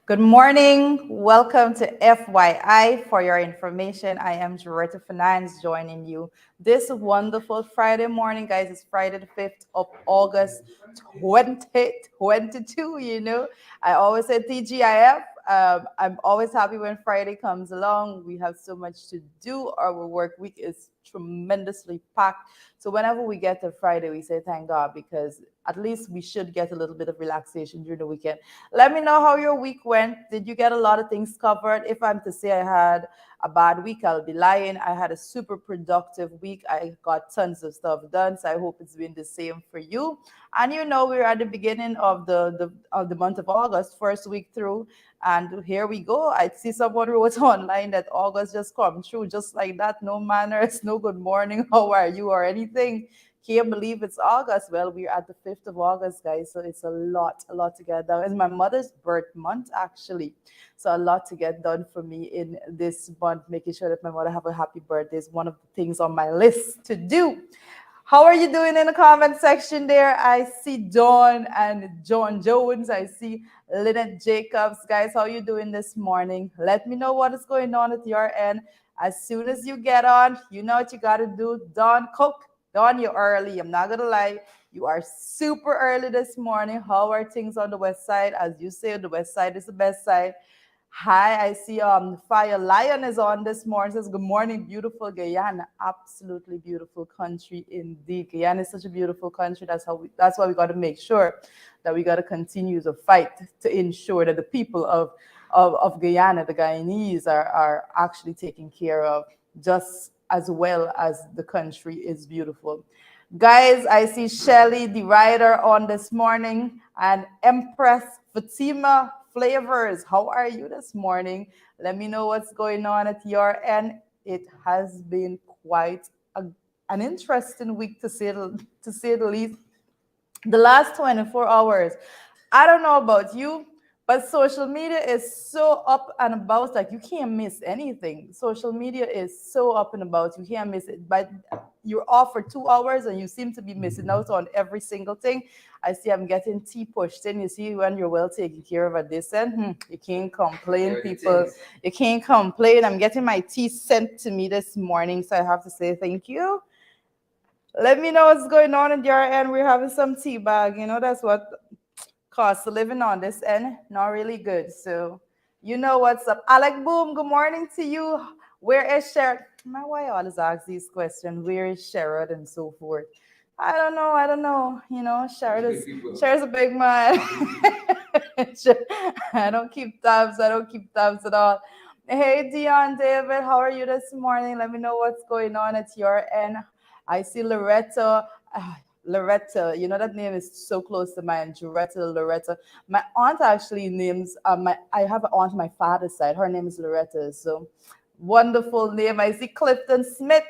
Good morning. Welcome to FYI. For your information, I am Joretta Finance joining you this wonderful Friday morning, guys. It's Friday the 5th of August, 2022. I always say TGIF. I'm always happy when Friday comes along. We have so much to do. Our work week is tremendously packed. So whenever we get to Friday, we say thank God because at least we should get a little bit of relaxation during the weekend. Let me know how your week went. Did you get a lot of things covered? If I'm to say I had a bad week, I'll be lying. I had a super productive week. I got tons of stuff done. So I hope it's been the same for you. And we're at the beginning of the month of August, first week through. And here we go. I see someone wrote online that August just come through just like that. No manners, no good morning, how are you, or anything. Can't believe it's August. Well, we're at the 5th of August, guys. So it's a lot to get done. It's my mother's birth month, actually. So a lot to get done for me in this month, making sure that my mother have a happy birthday is one of the things on my list to do. How are you doing in the comment section there? I see Dawn and John Jones. I see Lynette Jacobs. Guys, how are you doing this morning? Let me know what is going on at your end. As soon as you get on, you know what you got to do. Dawn, cook. Dawn, you're early. I'm not going to lie. You are super early this morning. How are things on the west side? As you say, the west side is the best side. Hi, I see Fire Lion is on this morning. Says good morning, beautiful Guyana. Absolutely beautiful country indeed. Guyana is such a beautiful country. That's why we got to make sure that we got to continue to fight to ensure that the people of Guyana, the Guyanese, are actually taken care of just as well as the country is beautiful. Guys, I see Shelly, the writer, on this morning, and Empress Fatima Flavors. How are you this morning? Let me know what's going on at your end. It has been quite an interesting week to say the least. The last 24 hours. I don't know about you, but social media is so up and about, like you can't miss anything. Social media is so up and about, you can't miss it. But you're off for 2 hours and you seem to be missing out on every single thing. I see I'm getting tea pushed in. You see, when you're well taken care of at this end, you can't complain, people. You can't complain. I'm getting my tea sent to me this morning, so I have to say thank you. Let me know what's going on at your end. We're having some tea bag. That's what cost of living on this end. Not really good. So you know what's up. Alec Boom, good morning to you. Where is Sherrod? Why I always ask these questions? Where is Sherrod and so forth? I don't know. Sherrod's a big man. I don't keep tabs. I don't keep tabs at all. Hey Dion David, how are you this morning? Let me know what's going on at your end. I see Loretta. Loretta, that name is so close to mine. Loretta. My aunt actually names I have an aunt on my father's side. Her name is Loretta. So wonderful name. I see Clifton Smith.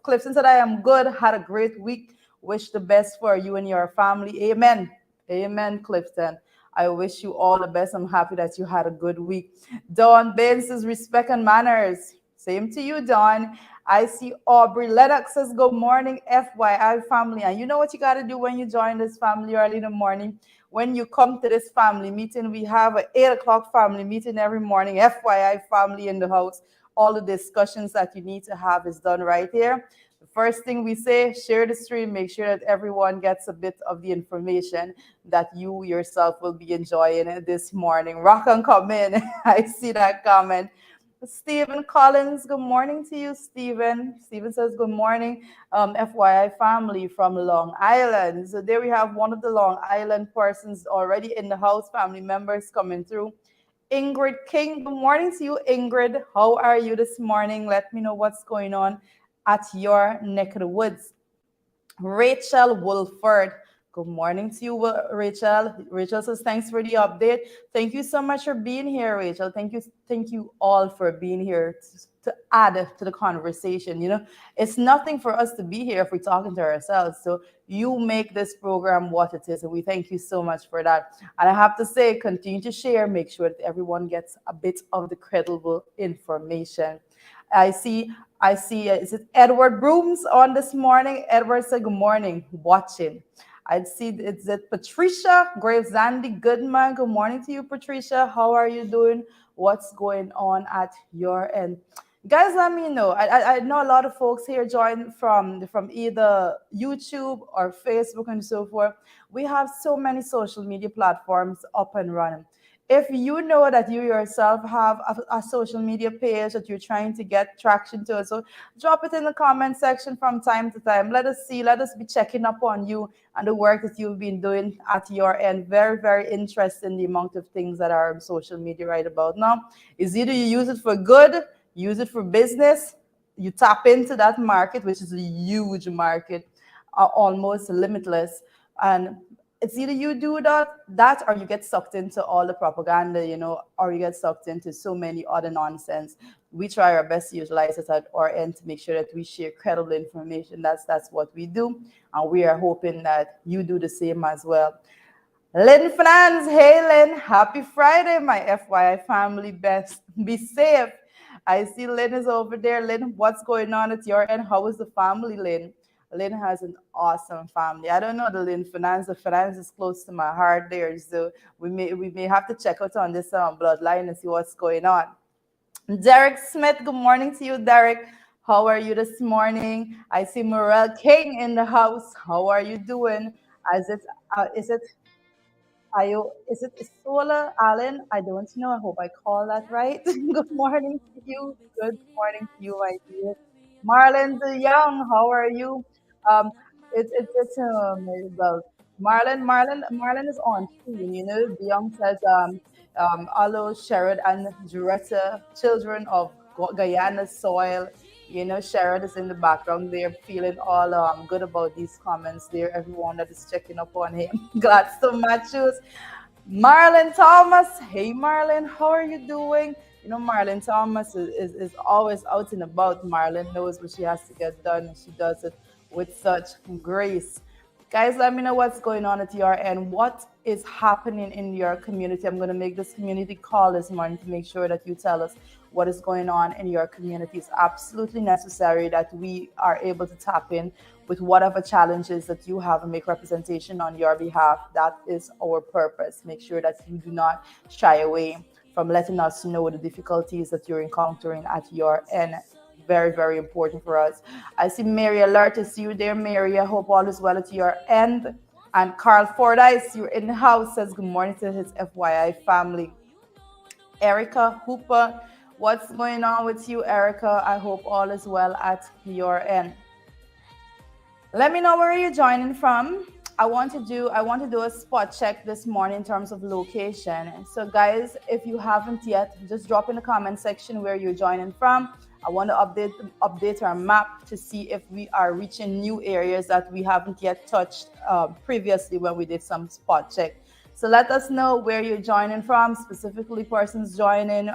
Clifton said I am good. Had a great week. Wish the best for you and your family. Amen. Amen, Clifton. I wish you all the best. I'm happy that you had a good week. Dawn Baines says respect and manners. Same to you, Dawn. I see Aubrey Lennox says, good morning, FYI family. And you know what you got to do when you join this family early in the morning? When you come to this family meeting, we have an 8 o'clock family meeting every morning, FYI family in the house. All the discussions that you need to have is done right here. The first thing we say, share the stream, make sure that everyone gets a bit of the information that you yourself will be enjoying this morning. Rock and come in. I see that comment. Stephen Collins, good morning to you, Stephen. Stephen says, good morning, FYI family from Long Island. So there we have one of the Long Island persons already in the house, family members coming through. Ingrid King, good morning to you, Ingrid. How are you this morning? Let me know what's going on at your neck of the woods. Rachel Wolford, good morning to you, Rachel. Rachel says, thanks for the update. Thank you so much for being here, Rachel. Thank you all for being here to add to the conversation. It's nothing for us to be here if we're talking to ourselves. So you make this program what it is, and we thank you so much for that. And I have to say, continue to share, make sure that everyone gets a bit of the credible information. I see, is it Edward Brooms on this morning? Edward said, good morning, watching. I'd see it's that Patricia Graves Zandy Goodman. Good morning to you, Patricia. How are you doing? What's going on at your end? Guys, let me know. I know a lot of folks here join from either YouTube or Facebook and so forth. We have so many social media platforms up and running. If you know that you yourself have a social media page that you're trying to get traction to, so drop it in the comment section from time to time. Let us see, let us be checking up on you and the work that you've been doing at your end. Very, very interesting the amount of things that are on social media right about now. Is either you use it for good, use it for business, you tap into that market, which is a huge market, almost limitless. And it's either you do that or you get sucked into all the propaganda, or you get sucked into so many other nonsense. We try our best to utilize it at our end to make sure that we share credible information. That's what we do, and we are hoping that you do the same as well. Lynn Franz, hey Lynn, happy Friday, my FYI family. Best be safe. I see Lynn is over there. Lynn, what's going on at your end? How is the family, Lynn? Lynn has an awesome family. I don't know the Lynn finance. The finance is close to my heart there, so we may have to check out on this bloodline and see what's going on. Derek Smith, good morning to you, Derek. How are you this morning? I see Morel King in the house. How are you doing? Is it is it Isola Allen? I don't know. I hope I call that right. Good morning to you. Good morning to you, my dear. Marlon the Young, how are you? Um, it's well, Marlon is on screen. The Young says Alo, Sherrod, and Juretta, children of Guyana soil. Sherrod is in the background there, feeling all good about these comments there. Everyone that is checking up on him. Glad so much. Marlon Thomas. Hey, Marlon, how are you doing? Marlon Thomas is always out and about. Marlon knows what she has to get done, and she does it with such grace. Guys, let me know what's going on at your end. What is happening in your community? I'm going to make this community call this morning to make sure that you tell us what is going on in your community. It's absolutely necessary that we are able to tap in with whatever challenges that you have and make representation on your behalf. That is our purpose. Make sure that you do not shy away from letting us know the difficulties that you're encountering at your end. Very, very important for us. I see Mary Alert. I see you there, Mary. I hope all is well at your end. And Carl Fordyce, you're in the house, says good morning to his FYI family. Erica Hooper, what's going on with you, Erica? I hope all is well at your end. Let me know where you're joining from. I want to do a spot check this morning in terms of location. So guys, if you haven't yet, just drop in the comment section where you're joining from. I want to update our map to see if we are reaching new areas that we haven't yet touched previously when we did some spot check. So let us know where you're joining from, specifically persons joining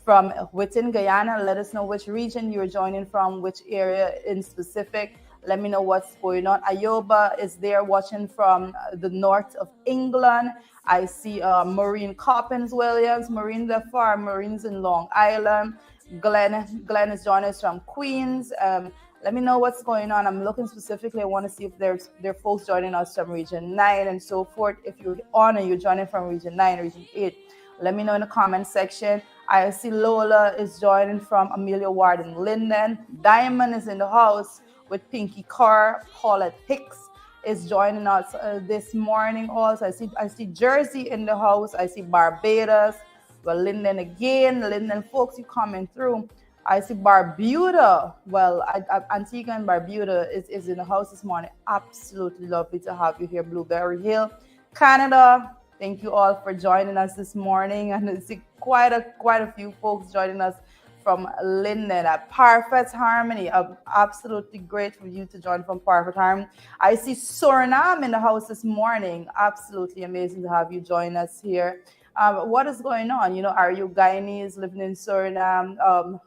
from within Guyana. Let us know which region you're joining from, which area in specific. Let me know what's going on. Ayoba is there watching from the north of England. I see Maureen Coppins Williams, Maureen Defar, Maureen's in Long Island. Glenn is joining us from Queens. Let me know what's going on. I'm looking specifically. I want to see if there are folks joining us from Region 9 and so forth. If you're on and you're joining from Region 9, Region 8, let me know in the comment section. I see Lola is joining from Amelia Ward and Linden. Diamond is in the house with Pinky Carr. Paulette Hicks is joining us this morning also. I see Jersey in the house. I see Barbados. Well, Linden again. Linden folks, you coming through. I see Barbuda. Well, Antigua and Barbuda is in the house this morning. Absolutely lovely to have you here, Blueberry Hill. Canada, thank you all for joining us this morning. And I see quite a few folks joining us from Linden at Parfait Harmony. Absolutely great for you to join from Parfait Harmony. I see Suriname in the house this morning. Absolutely amazing to have you join us here. What is going on? Are you Guyanese living in Suriname?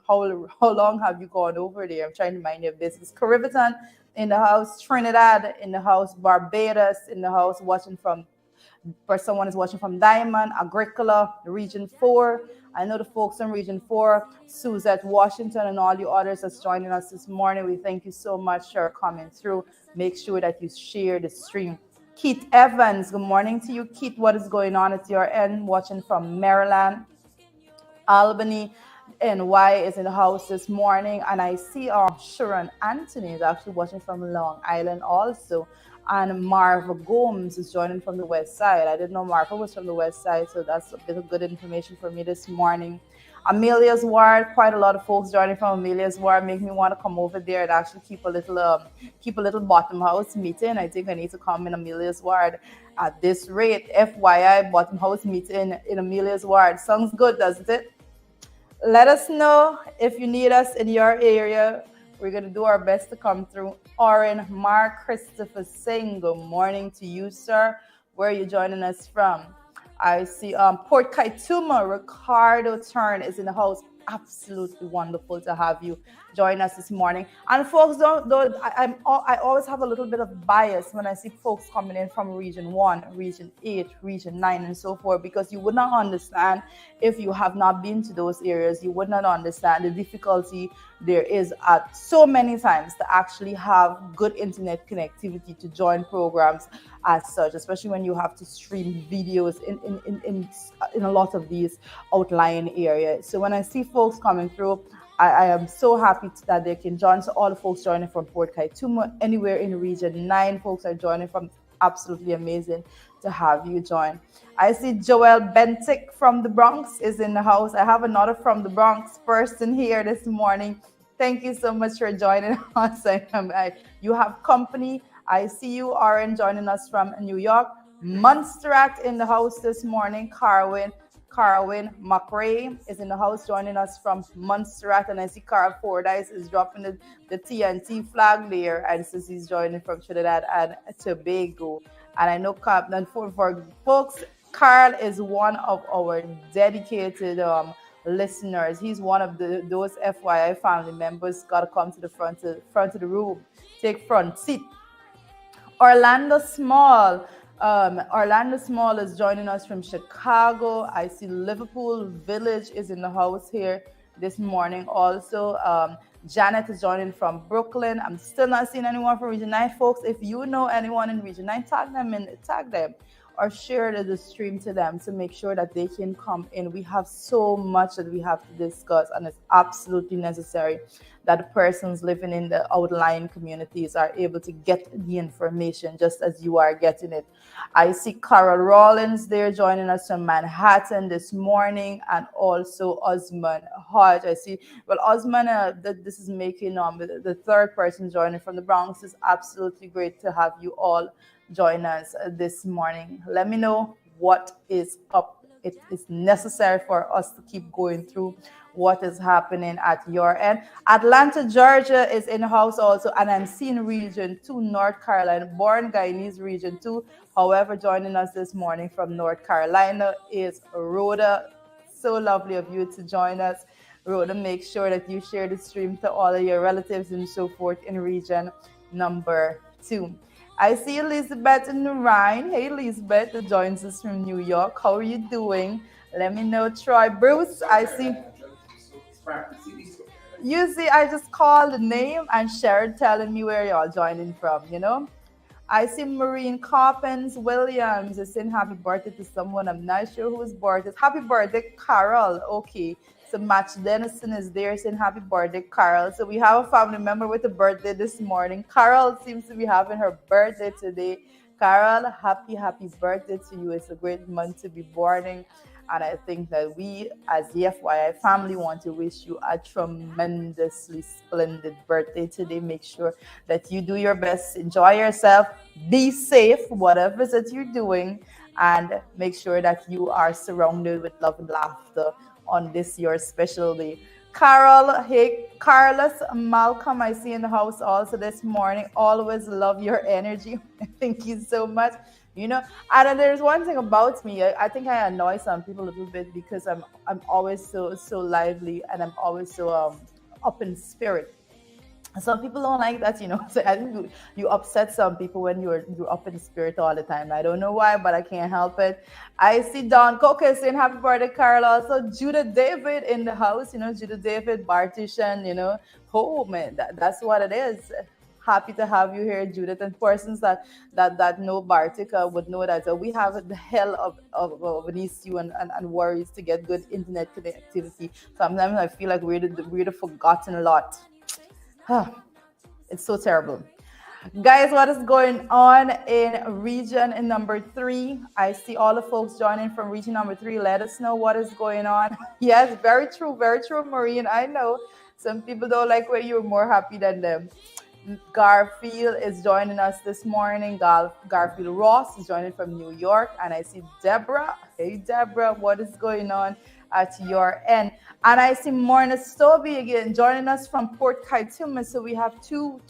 How long have you gone over there? I'm trying to mind your business. Caribbean in the house, Trinidad in the house, Barbados in the house, someone is watching from Diamond, Agricola, Region 4. I know the folks in Region 4, Suzette, Washington, and all you others that's joining us this morning. We thank you so much for coming through. Make sure that you share the stream. Keith Evans, good morning to you. Keith, what is going on at your end? Watching from Maryland. Albany NY is in the house this morning, and I see Sharon Anthony is actually watching from Long Island also, and Marva Gomes is joining from the west side. I didn't know Marva was from the west side, so that's a bit of good information for me this morning. Amelia's Ward, quite a lot of folks joining from Amelia's Ward, make me want to come over there and actually keep a little bottom house meeting. I think I need to come in Amelia's Ward at this rate. FYI, bottom house meeting in Amelia's Ward sounds good, doesn't it? Let us know if you need us in your area. We're going to do our best to come through. Oren Mark Christopher Singh, good morning to you, sir. Where are you joining us from? I see Port Kaituma, Ricardo Turn is in the house. Absolutely wonderful to have you join us this morning. And folks, I always have a little bit of bias when I see folks coming in from Region 1, Region 8, Region 9, and so forth, because you would not understand if you have not been to those areas. You would not understand the difficulty there is at so many times to actually have good internet connectivity to join programs as such, especially when you have to stream videos in a lot of these outlying areas. So when I see folks coming through, I am so happy that they can join. So all the folks joining from Port Kaituma, anywhere in Region 9, folks are joining from. Absolutely amazing to have you join. I see Joel Bentic from the Bronx is in the house. I have another from the Bronx person here this morning. Thank you so much for joining us. You have company. I see you, Aaron, joining us from New York. Montserrat in the house this morning. Carwin McRae is in the house joining us from Montserrat. And I see Carl Fordyce is dropping the TNT flag there. And since he's joining from Trinidad and Tobago. And I know for folks, Carl is one of our dedicated listeners. He's one of those FYI family members. Got to come to the front of the room. Take front seat. Orlando Small is joining us from Chicago. I see Liverpool Village is in the house here this morning also. Janet is joining from Brooklyn. I'm still not seeing anyone from Region 9. Folks, if you know anyone in Region 9, tag them or share the stream to them to make sure that they can come in. We have so much that we have to discuss, and it's absolutely necessary that the persons living in the outlying communities are able to get the information just as you are getting it. I see Carol Rollins there joining us from Manhattan this morning, and also Osman Hodge. I see, well, Osman, this is making the third person joining from the Bronx. Is absolutely great to have you all join us this morning. Let me know what is up. It is necessary for us to keep going through what is happening at your end. Atlanta, Georgia is in the house also, and I'm seeing Region 2, North Carolina, born Guyanese Region 2. However, joining us this morning from North Carolina is Rhoda. So lovely of you to join us. Rhoda, make sure that you share the stream to all of your relatives and so forth in Region number 2. I see Elizabeth in the Rhine. Hey, Elizabeth, that joins us from New York. How are you doing? Let me know. Troy Bruce, I see. You see, I just called the name and Sharon telling me where y'all joining from, you know? I see Maureen Coppins Williams is saying happy birthday to someone. I'm not sure whose birthday. Happy birthday, Carol. Okay. So Match Dennison is there saying happy birthday, Carol. So we have a family member with a birthday this morning. Carol seems to be having her birthday today. Carol, happy birthday to you. It's a great month to be born in. And I think that we, as the FYI family, want to wish you a tremendously splendid birthday today. Make sure that you do your best, enjoy yourself, be safe, whatever it is that you're doing, and make sure that you are surrounded with love and laughter on this your special day. Carol, hey, Carlos Malcolm, I see in the house also this morning. Always love your energy. Thank you so much. You know, and there's one thing about me. I think I annoy some people a little bit because I'm always so lively, and I'm always so up in spirit. Some people don't like that, you know. So I think you upset some people when you're up in spirit all the time. I don't know why, but I can't help it. I see Don Coker saying happy birthday, Carol. Also, Judah David in the house. You know, Judah David, Bartition. You know, oh man, that's what it is. happy to have you here, Judith. And persons that know Bartica would know that we have the hell of an issue and worries to get good internet connectivity. Sometimes I feel like we're the forgotten lot. It's so terrible. Guys, what is going on in region in number 3? I see all the folks joining from region number 3. Let us know what is going on. Yes, very true, Maureen. I know some people don't like when you're more happy than them. Garfield is joining us this morning. Garfield Ross is joining from New York. And I see Deborah. Hey, Deborah, what is going on at your end? And I see Morna Stoby again joining us from Port Kaituma. So we have two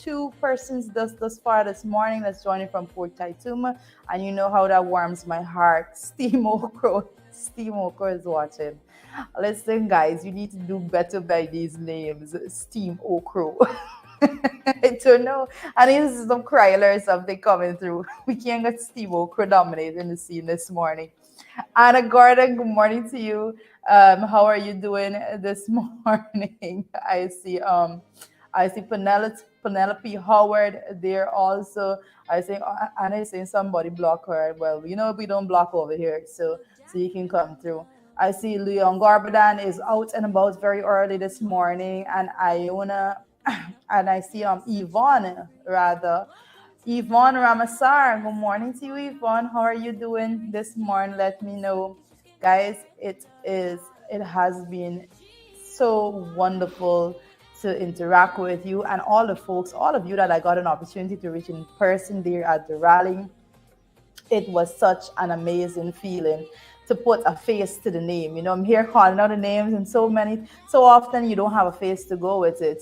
persons thus far this morning that's joining from Port Kaituma. And you know how that warms my heart. Steam Okro is watching. Listen, guys, you need to do better by these names. Steam Okro. I don't know. And this is some Kryler or something coming through. We can't get Steve Okro dominating the scene this morning. Anna Gordon, good morning to you. How are you doing this morning? I see Penelope Howard there also. I think Anna is saying somebody block her. Well, we don't block over here, so you can come through. I see Leon Garbadan is out and about very early this morning, and Iona, and I see Yvonne rather. Yvonne Ramasar, good morning to you, Yvonne. How are you doing this morning? Let me know. Guys, it has been so wonderful to interact with you and all the folks, all of you that I got an opportunity to reach in person there at the rally. It was such an amazing feeling to put a face to the name. I'm here calling out the names, and so often you don't have a face to go with it,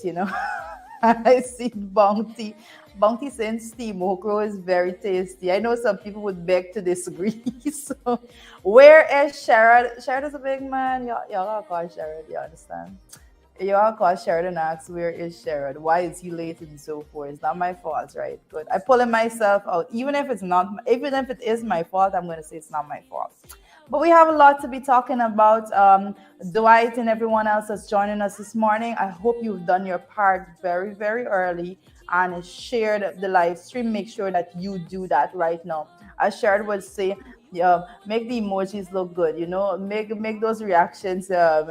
I see Bounty. Bounty saying steam okra is very tasty. I know some people would beg to disagree. So, where is Sherrod? Sherrod is a big man. Y'all call Sherrod, you understand? Y'all call Sherrod and ask, where is Sherrod? Why is he late and so forth? It's not my fault, right? Good. I pulling myself out. Even if it is my fault, I'm going to say it's not my fault. But we have a lot to be talking about. Dwight and everyone else that's joining us this morning, I hope you've done your part very, very early and shared the live stream. Make sure that you do that right now. As Shared would say, make the emojis look good. Make those reactions up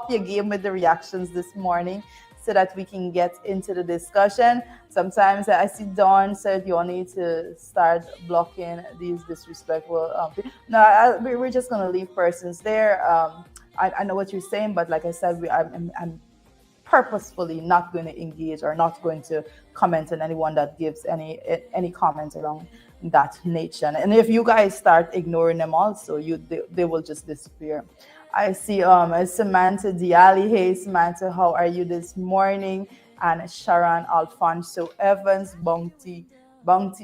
your game with the reactions this morning, so that we can get into the discussion. Sometimes I see Dawn said you all need to start blocking these disrespectful. We're just gonna leave persons there. I know what you're saying, but like I said, I'm purposefully not going to engage or not going to comment on anyone that gives any comments around that nature. And if you guys start ignoring them also, they will just disappear. I see Samantha Diali. Hey Samantha, how are you this morning? And Sharon Alfonso Evans, Bounty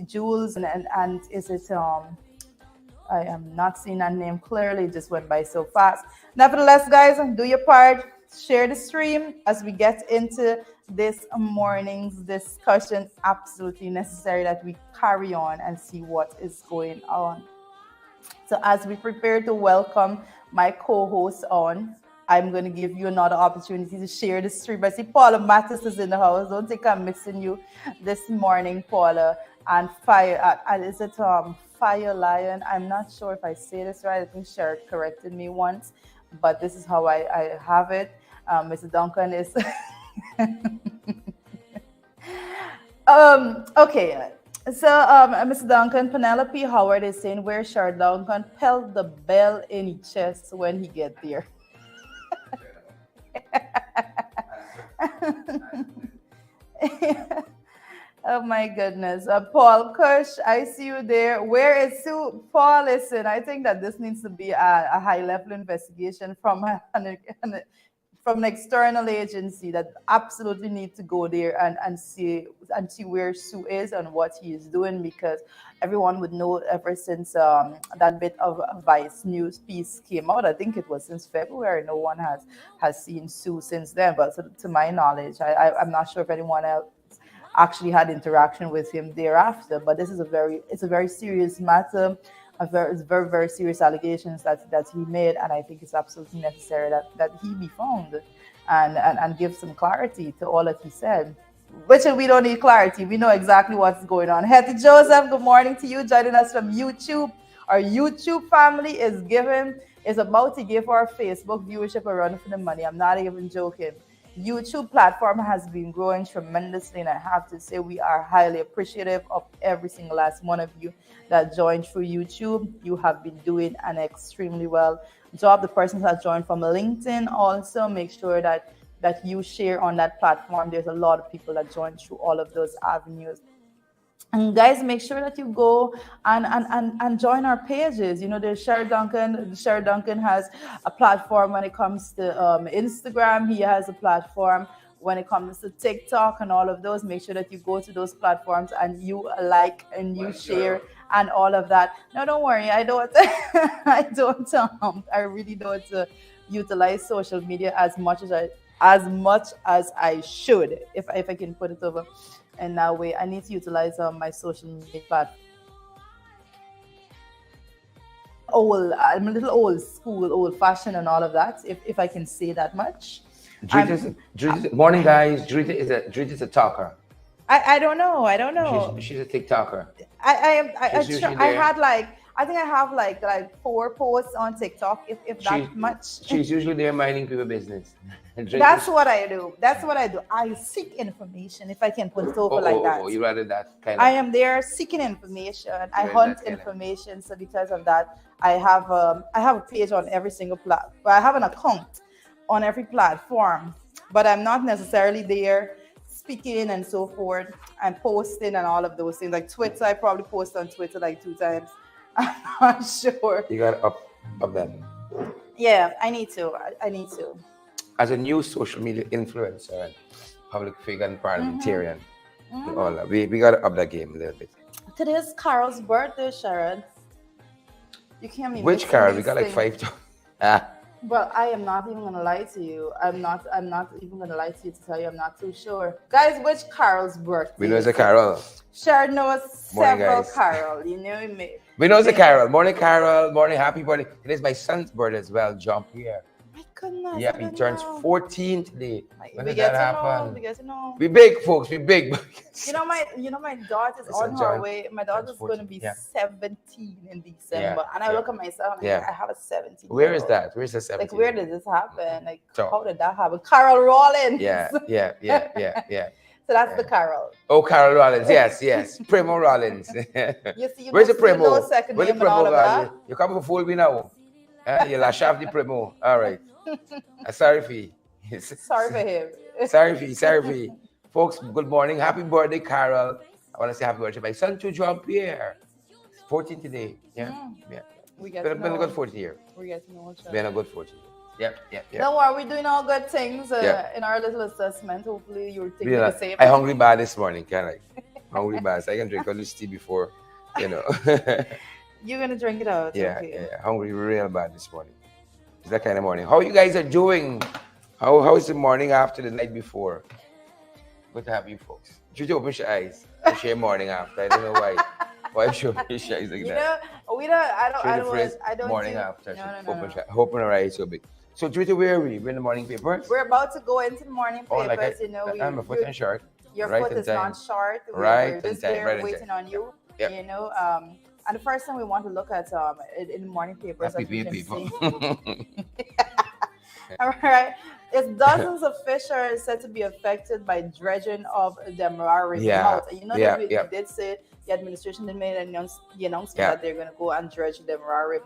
Jules, and is it I am not seeing that name clearly, it just went by so fast. Nevertheless, guys, do your part. Share the stream as we get into this morning's discussion. Absolutely necessary that we carry on and see what is going on. So as we prepare to welcome my co-host on, I'm going to give you another opportunity to share the stream. I see Paula Mattis is in the house. Don't think I'm missing you this morning, Paula. And is it Fire Lion? I'm not sure if I say this right. I think Sherry corrected me once, but this is how I have it. Mr. Duncan is okay. So Mr. Duncan, Penelope Howard is saying, where Sherry Duncan held the bell in his chest when he get there. Oh my goodness. Paul Kush, I see you there. Where is Sue? Paul, listen, I think that this needs to be a high-level investigation from an external agency that absolutely need to go there and see where Sue is and what he is doing, because everyone would know ever since that bit of Vice News piece came out. I think it was since February. No one has seen Sue since then, but to my knowledge, I'm not sure if anyone else actually had interaction with him thereafter. But this is a very serious matter. It's very, very serious allegations that he made, and I think it's absolutely necessary that he be found and give some clarity to all that he said. which we don't need clarity. We know exactly what's going on. Hetty Joseph, good morning to you. Joining us from YouTube. Our YouTube family is about to give our Facebook viewership a run for the money. I'm not even joking. YouTube platform has been growing tremendously, and I have to say we are highly appreciative of every single last one of you that joined through YouTube. You have been doing an extremely well job. The persons that joined from LinkedIn also make sure that you share on that platform. There's a lot of people that join through all of those avenues. And guys, make sure that you go and join our pages. You know, there's Sherry Duncan. Sherry Duncan has a platform when it comes to Instagram. He has a platform when it comes to TikTok and all of those. Make sure that you go to those platforms and you like and you share and all of that. No, don't worry. I don't. I really don't utilize social media as much as I should, if I can put it over. And that way, I need to utilize my social media platform. I'm a little old school, old fashioned, and all of that. If I can say that much. Morning, guys. Drita is a talker. I don't know. She's a TikToker. I think I have like 4 posts on TikTok, if that much. She's usually there minding people business. That's what I do. I seek information, if I can put it over like that. Oh, you rather that kind of. I am there seeking information. I hunt information. So because of that, I have a page on every single platform. I have an account on every platform, but I'm not necessarily there speaking and so forth. I'm posting and all of those things. Like Twitter, I probably post on Twitter like 2 times. I'm not sure. You got up that. Yeah, I need to. As a new social media influencer and public figure and parliamentarian, and all that, we got to up that game a little bit. Today's Carol's birthday, Sharon. You can't be. Which Carol? We got like 5. Well, I am not even gonna lie to you. I'm not even gonna lie to you to tell you I'm not too sure. Guys, which Carol's birthday? We know it's a Carol. Sharon knows several Carol. You know me. We know it's a Carol. Morning, Carol. Morning, happy birthday. It is my son's birthday as well, Jean-Pierre. My goodness. Yeah, he turns 14 today. When we did get that to happen? know. We get to know. We big, folks. We big. You know my daughter's on her way. My daughter's going to be 17 in December, and I look at myself and I have a 17. Where is that? Where's the 17? Like, where did this happen? Like, how did that happen? Carol Rollins. Yeah. So that's the Carol. Oh, Carol Rollins. Yes. Primo Rollins. Where's the Primo? Where's the Primo? You come for fool me now. You lash off the Primo. All right. Sorry for you. Sorry for him. Sorry for you. Folks, good morning. Happy birthday, Carol. I want to say happy birthday. My son to Jean-Pierre. 14 today. Yeah. We get been a good 14 year. We get to know each other. Been a good 14 years. Yep. Don't worry, we're doing all good things in our little assessment. Hopefully you're thinking the same. I hungry bad this morning, can I? Hungry bad. So I can drink a little tea before, You're gonna drink it out. Yeah. Hungry real bad this morning. It's that kind of morning. How you guys are doing? How is the morning after the night before? Good to have you folks. Should you open your eyes and share morning after? I don't know why. Why should your eyes like that? I don't morning after. No. Open her eyes so big. So, Twitter, where are we? We're in the morning papers? We're about to go into the morning papers. I'm a foot and short. Your foot is not short. We're just there waiting on you. Yep. And the first thing we want to look at in the morning papers. People. All right. It's dozens of fish are said to be affected by dredging of the Merari Mouth. And we did say the administration did made the announcement that they're going to go and dredge the Merari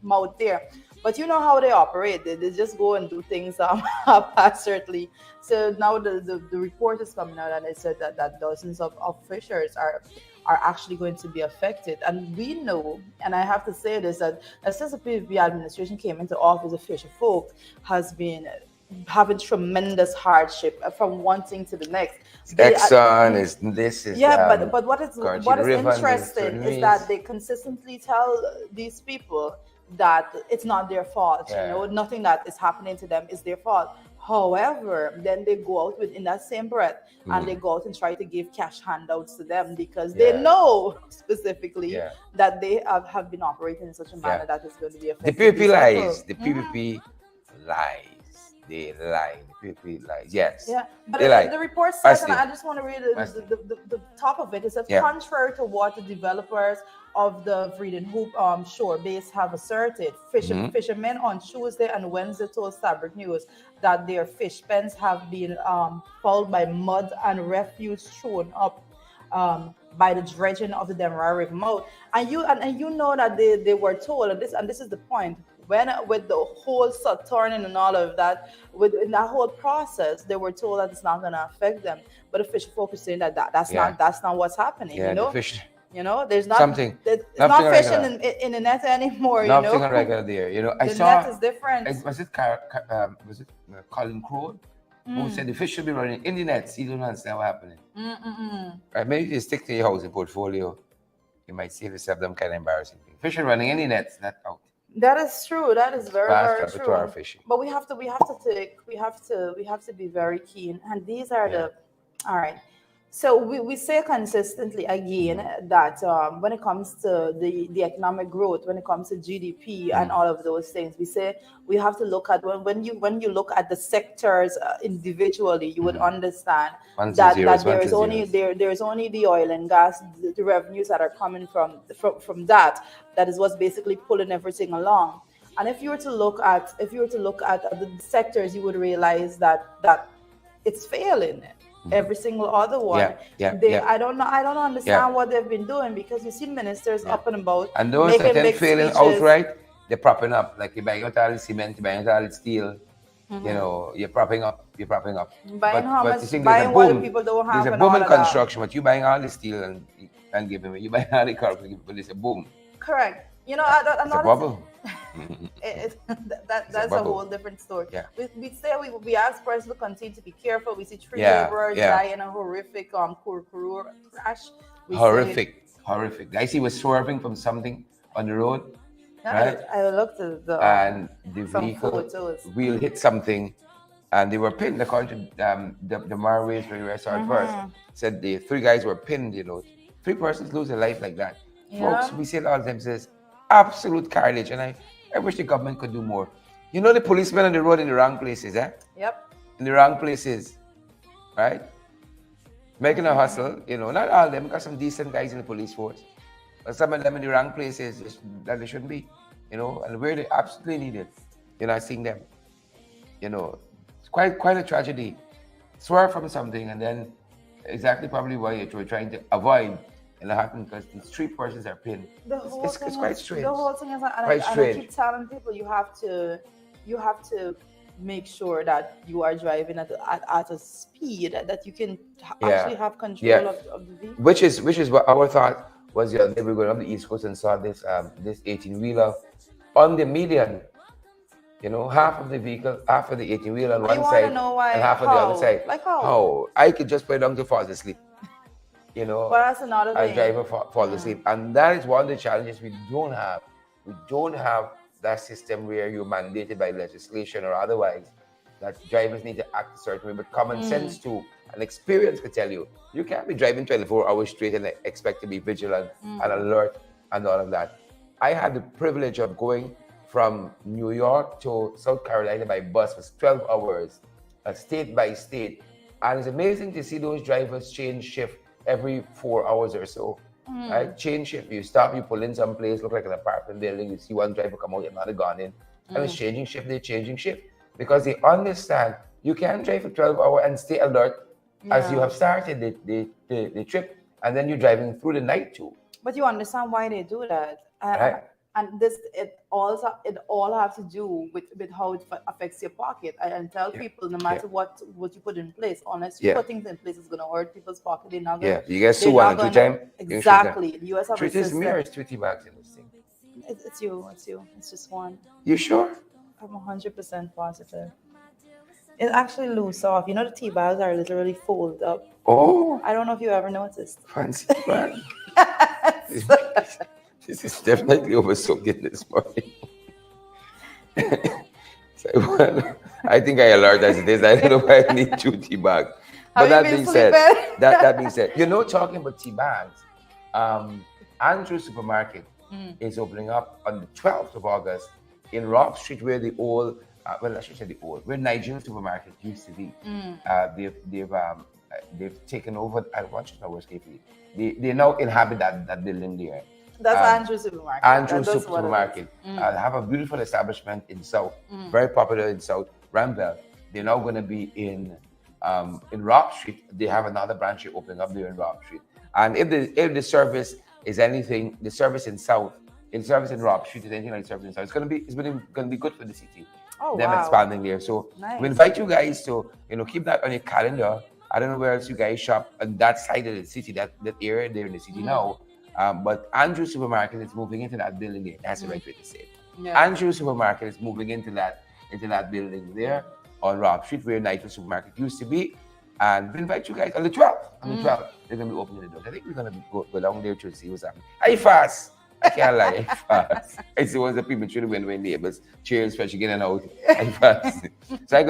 Mouth there. But you know how they operate. They just go and do things haphazardly. So now the report is coming out and it said that dozens of fishers are actually going to be affected. And we know, and I have to say this, that since the PVP administration came into office, the fisher folk has been having tremendous hardship from one thing to the next. Exxon is this is but what is interesting is that they consistently tell these people that it's not their fault. Nothing that is happening to them is their fault. However, then they go out in that same breath and they go out and try to give cash handouts to them because they know specifically that they have been operating in such a manner that is going to be affecting the PVP lies. The PVP lies. They lie. The people lie. Yes. Yeah, but They lie. the report says, and Honestly. I just want to read Honestly. the top of it. It says, Yeah. contrary to what the developers of the Vreeden Hoop shore base have asserted, Mhm. fishermen on Tuesday and Wednesday told Fabric News that their fish pens have been fouled by mud and refuse thrown up by the dredging of the Demerara River mouth. And you know that they were told, and this is the point, when with the whole Saturn and all of that, in that whole process, they were told that it's not going to affect them. But the fish folk is saying that, Yeah. that's not what's happening. Yeah, You the know, fish. there's not Something. it's Nothing not fishing regular. in the net anymore. You Nothing know, regular there. You know, I the saw. net is different. Was it Colin Crow who said the fish should be running in the nets? You don't understand what's happening. Right? Maybe if you stick to your housing portfolio, you might see yourself them kind of embarrassing thing. Fish are running in the nets, not out. That is true. That is very, Fast very repertoire true. fishing. But we have to be very keen. And these are Yeah. all right. So we say consistently again that when it comes to the economic growth, when it comes to GDP and all of those things, we say we have to look at when you look at the sectors individually, you would understand Ones and that zeros, there ones is and only zeros. there's only the oil and gas, the revenues that are coming from that is what's basically pulling everything along. And if you were to look at the sectors, you would realize that it's failing. Every single other one. I don't know. I don't understand what they've been doing, because you see ministers up and about And those making that then big failing speeches. outright, they're propping up. Like you're buying out all the cement, you're buying out all the steel. You know, you're propping up. Buying how but much? you think Buying there's a what the boom. people don't have, There's a and boom all in of that. construction, but you buying all the steel and giving it. You buying all the cars and giving, but there's a boom. Correct. You know, It's a bubble. That's a bubble. whole different story. Yeah. We say we ask persons to continue to be careful. We see three Yeah, laborers yeah. die in a horrific Kurukuru crash. We Horrific. I see was swerving from something on the road, right? I looked at And the some vehicle photos. wheel hit something, and they were pinned. According to the Marways where I saw it first, said the three guys were pinned. You know, three persons lose their life like that. Yeah. Folks, we see it all the time. Says absolute carnage, and I wish the government could do more. You know, the policemen on the road in the wrong places, Yep. in the wrong places, right? Making a hustle, you know, not all of them, because some decent guys in the police force, but some of them in the wrong places that they shouldn't be, you know, and where they absolutely needed. You're not seeing them, you know. It's quite a tragedy. Swerve from something, and then exactly probably why you're trying to avoid, and it happened because these three persons are pinned. It's quite strange. The whole thing is, and Quite I strange. keep telling people, you have to make sure that you are driving at a speed that you can actually have control of the vehicle. Which is what our thought was the other day. We were going up the East Coast and saw this 18-wheeler on the median. You know, half of the 18-wheeler on one side and half on the other side. Like how? How? I could just put it down to fall asleep. You know, But that's another thing. as driver fall asleep, and that is one of the challenges we don't have. We don't have that system where you're mandated by legislation or otherwise that drivers need to act a certain way. But common sense too, and experience could tell you can't be driving 24 hours straight and expect to be vigilant and alert and all of that. I had the privilege of going from New York to South Carolina by bus for 12 hours, state by state, and it's amazing to see those drivers change shift every 4 hours or so. Right? Change shift. You stop, you pull in some place, look like an apartment building, you see one driver come out, another gone in. And it's changing shift, they're changing shift. Because they understand you can't drive for 12 hours and stay alert as you have started the trip, and then you're driving through the night too. But you understand why they do that. Right. And it all has to do with how it affects your pocket. And tell people, no matter what you put in place, unless you put things in place, it's going to hurt people's pocket. They're not going to. You get sued one or two times. Exactly. The US have a Truth is, system. me or is 20 bags in this thing? It's you. It's just one. You sure? I'm 100% positive. It's actually loose off. You know, the tea bags are literally folded up. Oh, I don't know if you ever noticed. fancy man. This is definitely oversoaking this morning. So, well, I think I alert as it is. I don't know why I need 2 tea bags. But that being said, that being said, talking about tea bags, Andrew Supermarket is opening up on the 12th of August in Rock Street, where the old well, I should say the old, where Nigel supermarket used to be. They've taken over. I want you to know what's carefully. They now inhabit that building there. That's Um, Andrew Supermarket. Andrew That's what it is. Supermarket. Have a beautiful establishment in South, very popular in South Rambell. They're now going to be in Rock Street. They have another branch opening up there in Rock Street. And if the service is anything, the service in South, in service in Rock Street is anything like service in South, it's going to be good for the city. Oh, Them wow. expanding there. So Nice. we invite you guys to keep that on your calendar. I don't know where else you guys shop on that side of the city, that area there in the city now. But Andrew Supermarket is moving into that building there. That's the right way to say it. Yeah. Andrew Supermarket is moving into that building there on Rock Street where Nigel Supermarket used to be. And we invite you guys on the 12th. On the 12th, they're gonna be opening the doors. I think we're gonna go down there to see what's happening. I fast. I can't lie, I fast. I see what's the people should when neighbors cheers for getting out. I fast. So I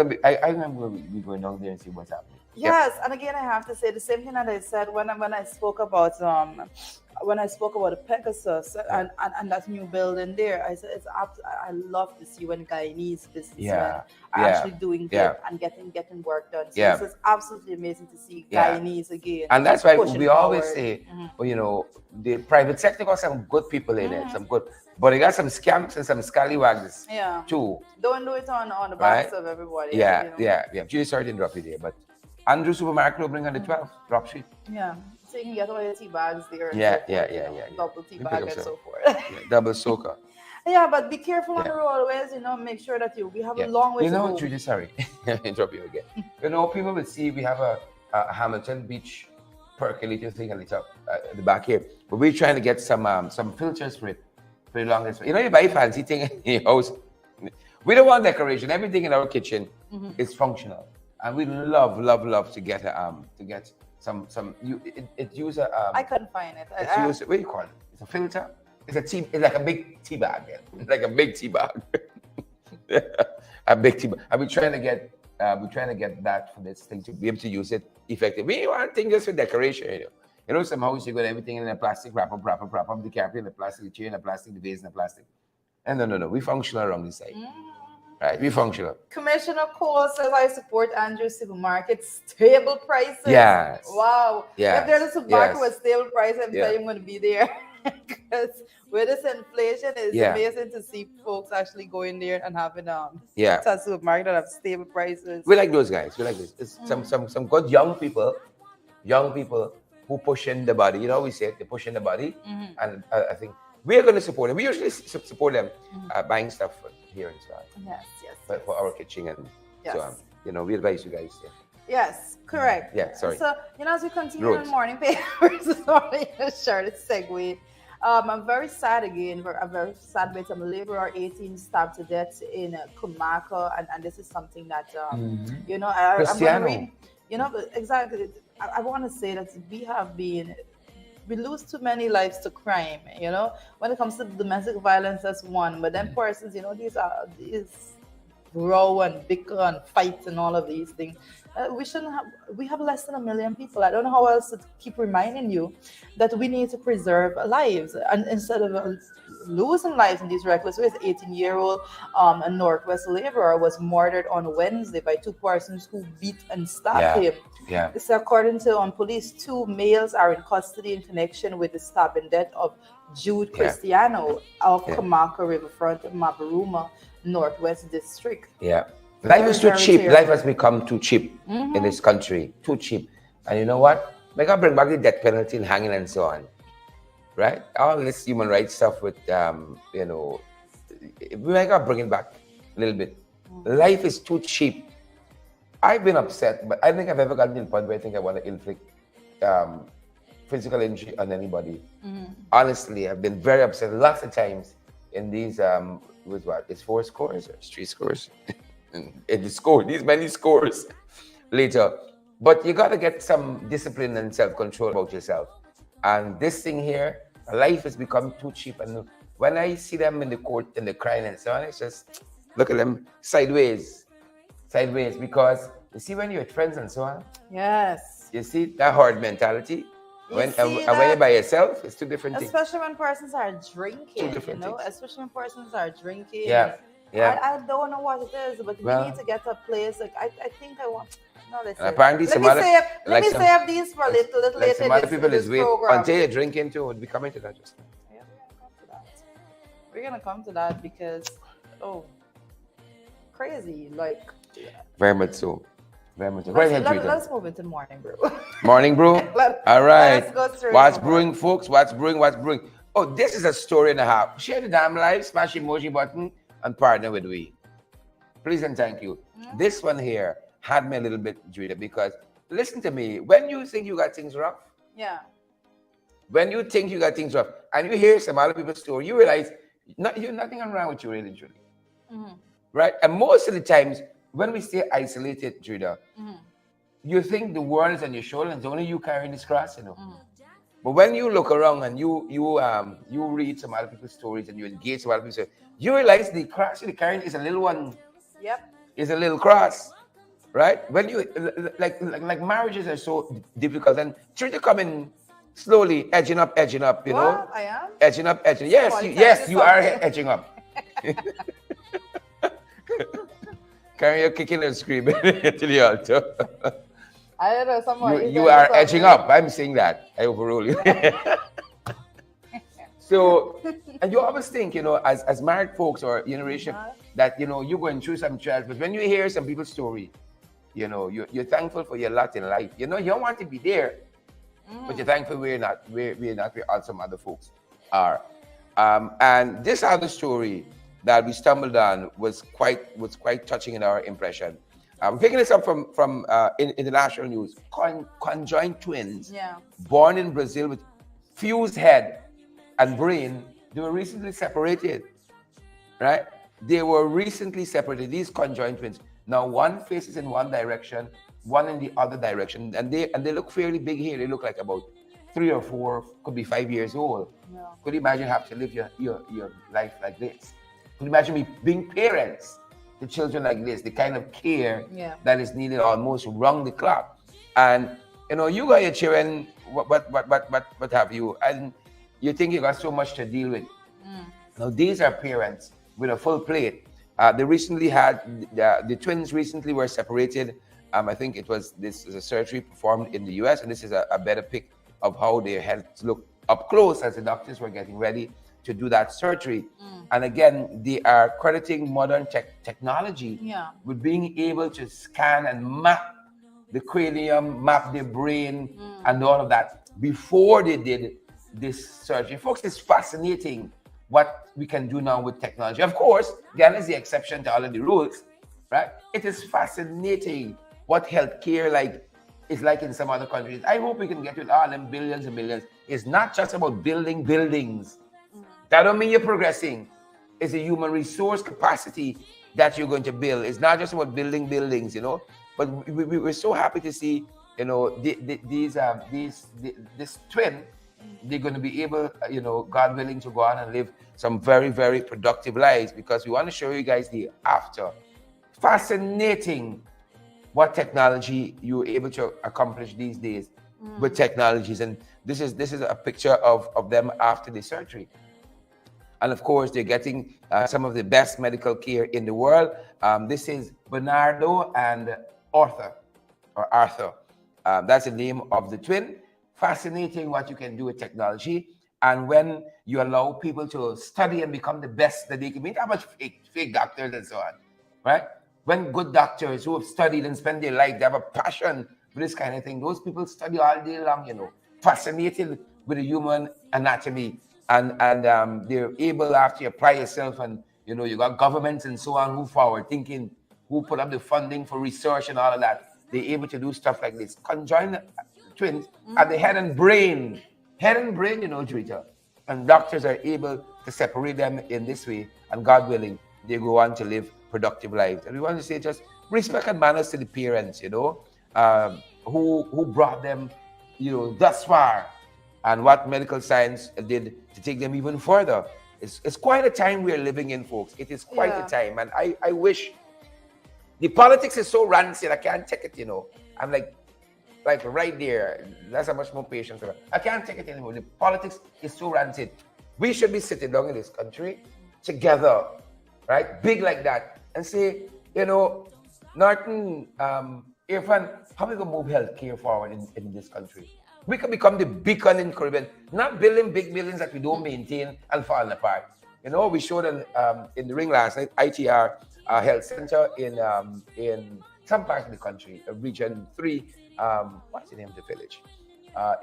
remember we going down there and see what's happening. Yes, and again, I have to say the same thing that I said when I spoke about the Pegasus and that new building there. I said I love to see when Guyanese businessmen are actually doing good and getting work done. So this is absolutely amazing to see Guyanese again. And that's why pushing we always forward. say, well, you know, the private sector got some good people in it, some good, but they got some scamps and some scallywags too. Don't do it on the backs of everybody. Yeah. Julie, sorry to interrupt you there, but Andrew Supermarket opening on the 12th, Rock Street. Yeah. So you can get all your tea bags there. Double tea bag and so forth. Double soaker. Yeah, but be careful on the roadways, make sure that we have a long way to go. Judy, sorry, interrupt you again. People will see we have a Hamilton Beach percolator thing at the back here, but we're trying to get some filters for it for the longest. You buy fancy thing in your house. We don't want decoration. Everything in our kitchen is functional, and we love to get some. It use a. I couldn't find it. What do you call it? It's a filter. It's like a big tea bag. Like a big tea bag. A big tea bag. And we're trying to get that for this thing to be able to use it effectively. We want things just for decoration, some house you got everything in a plastic wrap up, the carpet in a plastic, the chair in a plastic, the vase in a plastic. And no. We functional around this side. Right, we functional. Commissioner Cole says I support Andrew Supermarket. Stable prices. Yes. Wow. Yes. If there's a supermarket with stable prices, I'm telling you I'm going to be there. Because with this inflation, it's amazing to see folks actually going there and having a supermarket that have stable prices. We like those guys. We like this. It's some good young people who push in the body. We say they push in the body, and I think we are going to support them. We usually support them buying stuff here and so on. Yes. For our kitchen and so on. We advise you guys. Yes, correct. Yeah, sorry. So, as we continue in morning papers, sorry, short segue. I'm very sad again. I'm very sad with some laborer 18 stabbed to death in Kumako, and this is something that I'm going to read. Exactly. I want to say that we lose too many lives to crime. When it comes to domestic violence, that's one. But then persons, these row and bicker and fight and all of these things. We have less than 1 million people. I don't know how else to keep reminding you that we need to preserve lives. And instead of losing lives in these reckless ways, 18-year-old a Northwest laborer was murdered on Wednesday by two persons who beat and stabbed him. Yeah. This, according to police, 2 males are in custody in connection with the stabbing death of Jude Cristiano of Kamaka Riverfront, Mabaruma, Northwest District. Yeah. Life is too cheap. Life has become too cheap in this country. Too cheap. And you know what? We got to bring back the death penalty and hanging and so on. Right? All this human rights stuff with, we got to bring it back a little bit. Life is too cheap. I've been upset, but I think I've ever gotten to the point where I think I want to inflict physical injury on anybody. Honestly, I've been very upset lots of times in these, with what? It's 4 scores or 3 scores? In the score, these many scores later. But you got to get some discipline and self-control about yourself. And this thing here, life has become too cheap. And when I see them in the court and the crying and so on, it's just look at them sideways. Because you see when you're with friends and so on. Yes. You see that hard mentality. When you're by yourself, it's 2 different things. Especially when persons are drinking. 2 different things. Especially when persons are drinking. Yeah. Yeah. I don't know what it is, but we need Well, to get a place. Like I think I want. No, and listen. apparently Let some me other save. Let like me some save these for a like, little like later some in other this people is wait program. until you're drinking too. We'll be coming to that just now. Yeah, we're gonna come to that. We're gonna come to that because oh, crazy. Like Very much so. Very much so. Go let's ahead, Rita. let's move into morning brew. Morning, bro. All Let's right. go straight What's over. brewing, folks? What's brewing? What's brewing? Oh, this is a story and a half. Share the damn live, smash the emoji button, and partner with we. Please and thank you. This one here had me a little bit jaded because listen to me. When you think you got things rough, Yeah. when you think you got things rough, and you hear some other people's story, you realize you're nothing wrong with you, really, truly. Mm-hmm. Right? And most of the times, when we stay isolated, Judah, Mm-hmm. you think the world is on your shoulder and it's only you carrying this cross, you know. Mm-hmm. But when you look around and you read some other people's stories and you engage some other people's stories, you realize the cross you're carrying is a little one, Yep. is a little cross, right? When you like marriages are so difficult and try to come in slowly, edging up, you know, What I am? edging up. Well, Yes, tell yes, you you are something. edging up. Carry your kicking and screaming to the altar. I don't know. Somebody You are edging up. I'm saying that. I overrule you. So, and you always think, you know, as married folks or generation, that, you know, you're going through some trials. But when you hear some people's story, you know, you're thankful for your lot in life. You know, you don't want to be there, but you're thankful we're not where all some other folks are. And this other story that we stumbled on was quite touching in our impression. I'm picking this up from in international news. Conjoined twins, Yeah. born in Brazil with fused head and brain, they were recently separated. Right? They were recently separated. These conjoined twins. Now one faces in one direction, one in the other direction, and they look fairly big here. They look like about 3 or 4, could be 5 years old. Yeah. Could you imagine have to live your life like this? Could you imagine me being parents to children like this? The kind of care that is needed almost round the clock. And you know, you got your children, what have you, and you think you got so much to deal with. Now these are parents with a full plate. They recently had the twins recently were separated. I think this is a surgery performed in the US, and this is a better pic of how their health looked up close as the doctors were getting ready to do that surgery. And again, they are crediting modern technology with being able to scan and map the cranium, map the brain, and all of that before they did this surgery. Folks, it's fascinating what we can do now with technology. Of course, Ghana is the exception to all of the rules, right? It is fascinating what healthcare is like in some other countries. I hope we can get with all them billions and billions. It's not just about building buildings. That don't mean you're progressing. It's a human resource capacity that you're going to build. It's not just about building buildings, you know. But we're so happy to see, you know, this twin. They're going to be able, you know, God willing, to go on and live some very, very productive lives, because we want to show you guys the after. Fascinating what technology you're able to accomplish these days with technologies. And this is a picture of them after the surgery. And of course, they're getting some of the best medical care in the world. This is Bernardo and Arthur. That's the name of the twin. Fascinating what you can do with technology. And when you allow people to study and become the best that they can be, how much fake doctors and so on, right? When good doctors who have studied and spent their life, they have a passion for this kind of thing. Those people study all day long, you know, fascinated with the human anatomy. And they're able, after you apply yourself, and you know, you got governments and so on who forward thinking, who put up the funding for research and all of that. They're able to do stuff like this. Conjoined twins at the head and brain, you know, Rita. And doctors are able to separate them in this way, and God willing, they go on to live productive lives. And we want to say just respect and manners to the parents, you know, who brought them, you know, thus far, and what medical science did to take them even further. It's quite a time we're living in, folks. It is quite a time. And I wish, the politics is so rancid, I can't take it, you know. I'm like right there. That's how much more patience I have. I can't take it anymore. The politics is so rancid. We should be sitting down in this country together right? Big like that, and say, you know, Norton, Irfan, how we gonna move healthcare forward in this country? We can become the beacon in Caribbean, not building big buildings that we don't maintain and falling apart. You know, we showed in the ring last night, ITR Health Center in some parts of the country, Region 3, what's the name of the village?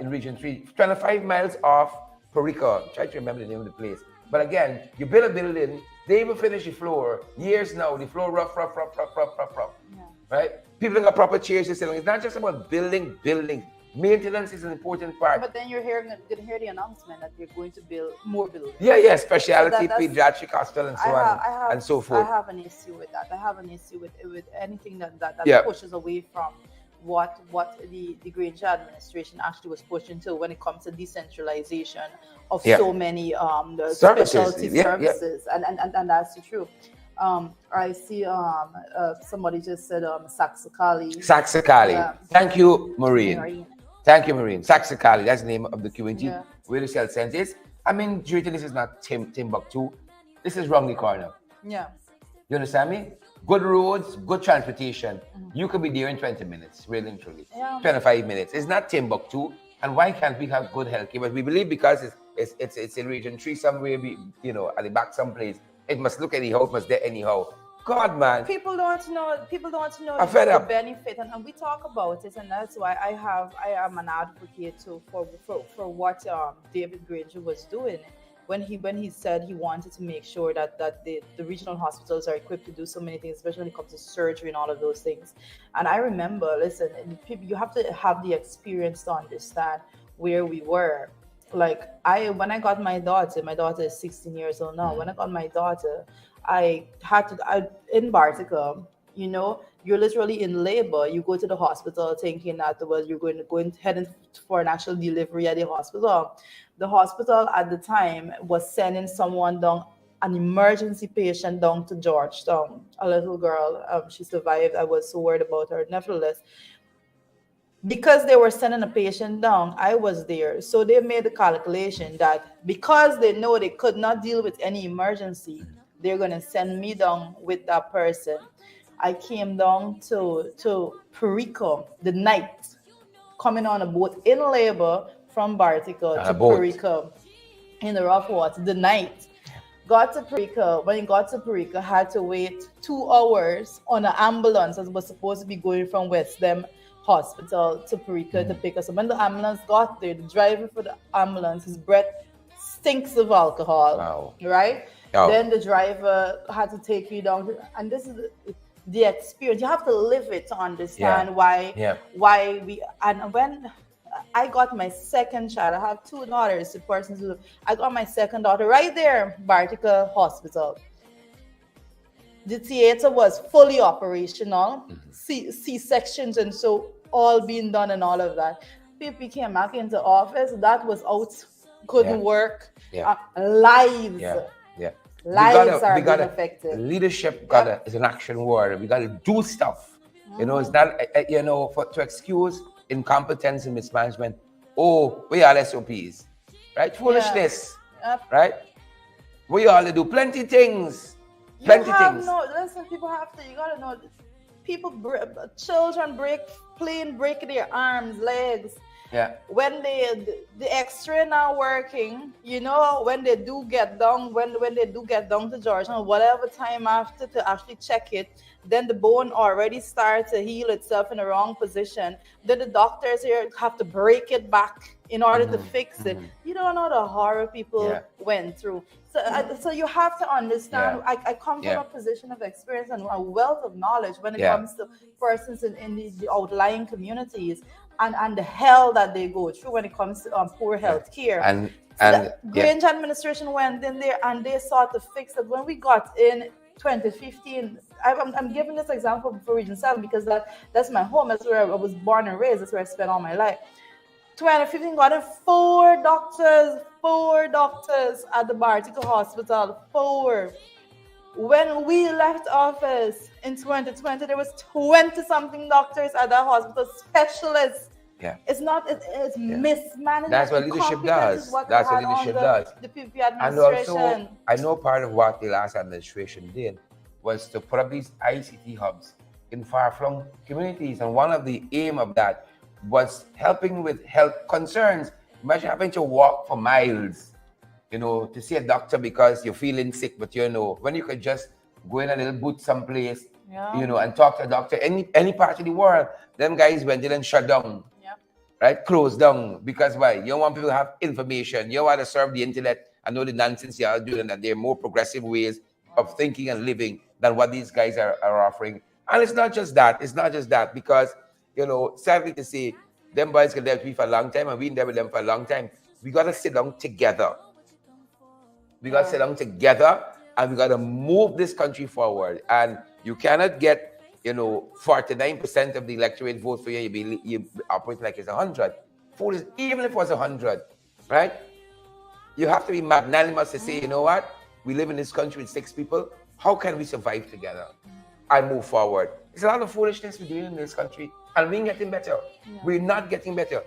In Region 3, 25 miles off Perica. Try to remember the name of the place. But again, you build a building, they even finish the floor. Years now, the floor rough. Yeah. Right? People don't got proper chairs to sit on. It's not just about building buildings. Maintenance is an important part. But then you're gonna hear the announcement that you're going to build more buildings. Yeah, specialty, So that's, pediatric hospital, and so on and so forth. I have an issue with that. I have an issue with anything that Yeah. pushes away from what the Granger administration actually was pushing to when it comes to decentralization of Yeah. so many the Services. specialty Yeah. services, and that's the truth. I see somebody just said Saxakali. Saxakali. Yeah. Thank you, Maureen. Marine. Thank you, Maureen. Saxakali, that's the name of the community Yeah. where the health center is. I mean, Judy, this is not Timbuktu. This is wrong the corner. Yeah. You understand me? Good roads, good transportation. You could be there in 20 minutes, really and truly. Yeah. 25 minutes. It's not Timbuktu. And why can't we have good healthcare? But we believe because it's in Region 3 somewhere, at the back someplace, it must look anyhow, it must there anyhow. God, man. People don't know I'm fed the up. benefit, and we talk about it, and that's why I am an advocate too for what David Granger was doing when he said he wanted to make sure that the regional hospitals are equipped to do so many things, especially when it comes to surgery and all of those things. And I remember, listen, you have to have the experience to understand where we were. Like when I got my daughter is 16 years old now. When I got my daughter, I in Bartica, you're literally in labor. You go to the hospital thinking that you're going heading for an actual delivery at the hospital. The hospital at the time was sending someone down, an emergency patient down to Georgetown. A little girl, she survived. I was so worried about her. Nevertheless, because they were sending a patient down, I was there. So they made the calculation that because they know they could not deal with any emergency, they're going to send me down with that person. I came down to Perica the night, coming on a boat in labor from Bartica to Perica in the rough water the night. Got to Perica. When it got to Perica, had to wait 2 hours on an ambulance that was supposed to be going from West Dem Hospital to Perica to pick us up. When the ambulance got there, the driver for the ambulance, his breath stinks of alcohol. Wow. Right? Oh. Then the driver had to take you down, and this is the experience. You have to live it to understand why we. And when I got my second child, I have 2 daughters. The persons who I got my second daughter right there, Bartica Hospital. The theater was fully operational, C-sections and so all being done and all of that. People came back into office, that was out, couldn't work. Lives. Lives are being affected. Leadership is an action word. We got to do stuff. It's not, to excuse incompetence and mismanagement. Oh, we are SOPs, right? Foolishness, right? We all do plenty things. Listen, people have to, you gotta know, children break their arms, legs. Yeah. When the X-ray not working, when they do get down, when they do get down to Georgia, whatever time after to actually check it, then the bone already starts to heal itself in the wrong position. Then the doctors here have to break it back in order to fix it. You don't know the horror people went through. So you have to understand. I come from a position of experience and a wealth of knowledge when it comes to persons in the outlying communities and the hell that they go through when it comes to poor health care. And the Granger administration went in there and they sought to fix it. When we got in 2015, I'm giving this example for Region 7 because that's my home. That's where I was born and raised. That's where I spent all my life. 2015 got in 4 doctors at the Bartica Hospital. 4. When we left office in 2020, there was 20-something doctors at that hospital, specialists. Yeah. It's not, it's Yeah. mismanagement. That's what leadership Incompetence is does. what we That's what had on leadership does. the PPP And also, administration. I know part of what the last administration did was to put up these ICT hubs in far-flung communities. And one of the aim of that was helping with health concerns. Imagine having to walk for miles, to see a doctor because you're feeling sick, but when you could just go in a little booth someplace, Yeah. and talk to a doctor any part of the world. Them guys went in and shut down, Yep. right? Closed down. Because why? You don't want people to have information. You want to serve the intellect and know the nonsense you are doing, and that there are more progressive ways of thinking and living than what these guys are offering. And it's not just that. It's not just that. Because, sadly to say, them boys can live with me for a long time, and we there with them for a long time. We got to sit down together. We got to sit down together, and we got to move this country forward. And you cannot get, 49% of the electorate vote for you. You operate like it's 100. Even if it was 100, right? You have to be magnanimous to say, you know what? We live in this country with 6 people. How can we survive together and move forward? There's a lot of foolishness we're doing in this country, and we ain't getting better. Yeah. We're not getting better.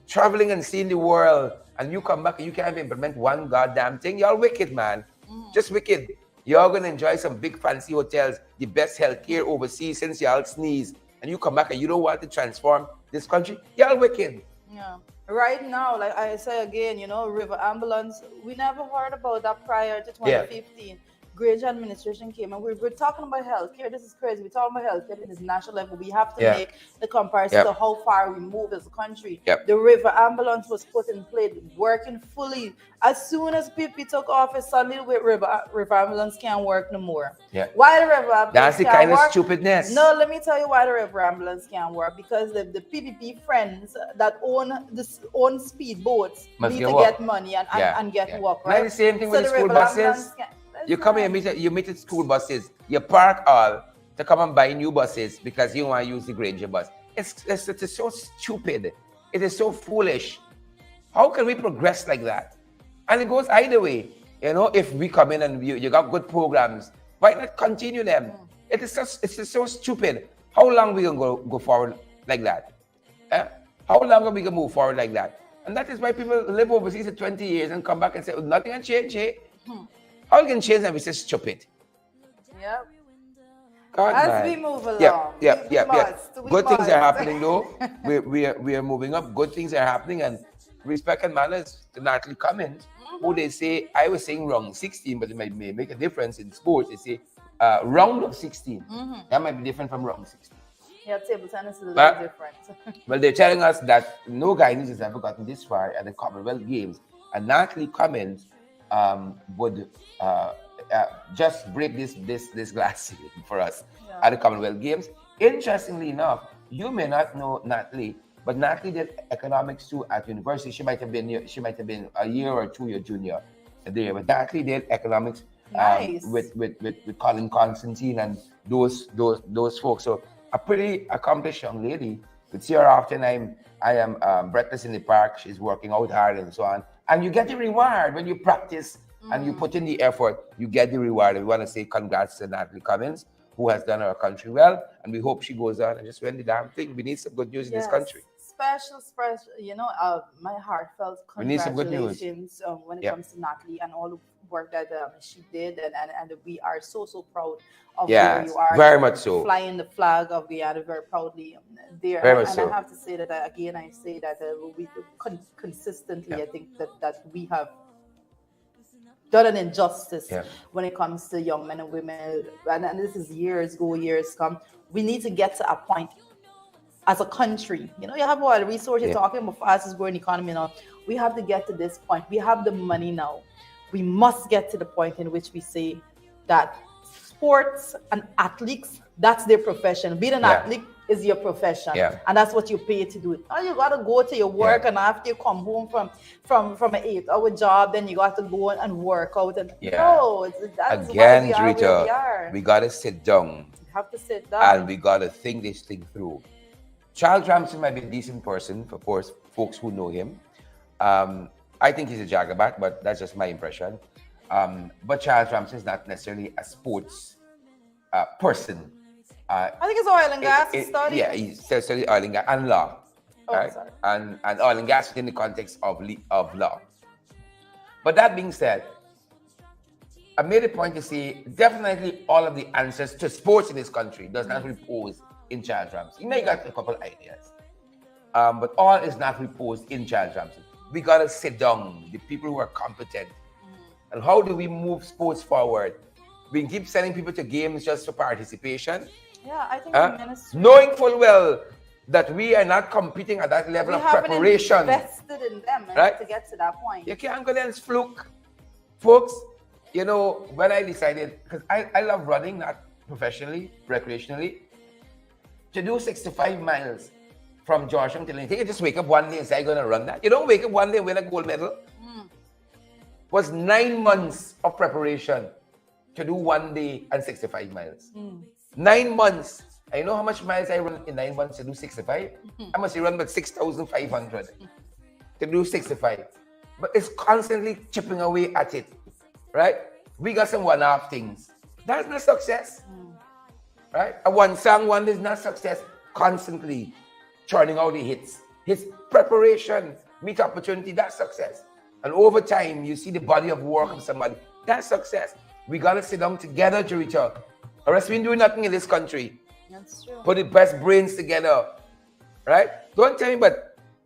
Traveling and seeing the world, and you come back and you can't implement one goddamn thing. Y'all wicked, man. Just wicked. Y'all gonna enjoy some big fancy hotels, the best healthcare overseas since y'all sneeze, and you come back and you don't want to transform this country. Y'all wicked. Yeah. Right now, like I say again, River Ambulance, we never heard about that prior to 2015. Yeah. Grange administration came, and we're talking about healthcare. This is crazy. We're talking about healthcare at this national level. We have to make the comparison to how far we move as a country. The River Ambulance was put in place, working fully. As soon as PP took office, suddenly with River Ambulance can't work no more. Yeah. Why the River Ambulance That's the can't kind work? of stupidness. No, let me tell you why the River Ambulance can't work. Because the PPP friends that own speedboats need to get money and get work, right? Not the same thing with the school buses. You come here, you meet at school buses. You park all to come and buy new buses because you want to use the Granger bus. It's so stupid. It is so foolish. How can we progress like that? And it goes either way. If we come in and you got good programs, why not continue them? It's just so stupid. How long we gonna go forward like that? How long are we gonna move forward like that? And that is why people live overseas for 20 years and come back and say, oh, nothing can change, eh? How can change and we say stupid? Yep. God, as man. We move along. Good things are happening though. we are moving up. Good things are happening, and respect and manners to Natalie Cummins, who they say, I was saying round 16, but it may make a difference in sports. They say round of 16. That might be different from round 16. Yeah, table tennis is a little different. Well, they're telling us that no Guyanese has ever gotten this far at the Commonwealth Games, and Natalie Cummins would just break this glass ceiling for us at the Commonwealth Games. Interestingly enough, you may not know Natalie, but Natalie did economics too at university. She might have been a year or 2 year junior there, but Natalie did economics with Colin Constantine and those folks. So a pretty accomplished young lady. Could see her often. I am breakfast in the park. She's working out hard and so on. And you get the reward when you practice and you put in the effort. You get the reward. And we want to say congrats to Natalie Cummins, who has done our country well, and we hope she goes on and just win the damn thing. We need some good news in this country. Special, my heartfelt congratulations when it comes to Natalie and all the work that she did, and we are so proud of where you are. Very much so. Flying the flag of Guyana very proudly there. Very much so. I have to say that again. I say that we consistently. I think that we have done an injustice when it comes to young men and women, and this is years come. We need to get to a point as a country. You have all the resources. You're talking about fastest growing economy now. We have to get to this point. We have the money now. We must get to the point in which we say that sports and athletes, that's their profession. Being an athlete is your profession, and that's what you pay to do it. Now you gotta go to your work, and after you come home from an 8-hour job, then you got to go and work out. And that's again, why Rita, we gotta sit down. We have to sit down, and we gotta think this thing through. Charles Ramsey might be a decent person for folks who know him. I think he's a jagabat, but that's just my impression. But Charles Ramsey is not necessarily a sports person. I think it's oil and gas study. Yeah, he's studying oil and gas and law. right? sorry. And oil and gas within the context of law. But that being said, I made a point to say definitely all of the answers to sports in this country does not repose in Charles Ramsey. You may got a couple ideas, but all is not reposed in Charles Ramsey. We gotta sit down, the people who are competent, and how do we move sports forward? We can keep sending people to games just for participation. Yeah, I think the ministry, knowing full well that we are not competing at that level we of haven't preparation. invested in them Right? to get to that point. You can't go there and fluke. Folks, you know, when I decided, because I love running, not professionally, recreationally, to do 65 miles from Georgetown till anything, you just wake up one day and say, I'm going to run that. You don't wake up one day and win a gold medal. Was 9 months of preparation to do 1 day and 65 miles. 9 months. I know how much miles I run in 9 months to do 65. I must run about 6,500 to do 65. But it's constantly chipping away at it, right? We got some one-off things. That's not success, right? A one song one is not success. Constantly churning out the hits. His preparation, meet opportunity, that's success. And over time, you see the body of work of somebody. That's success. We got to sit down together, Jericho. Or else we ain't doing nothing in this country. That's true. Put the best brains together, right? Don't tell me about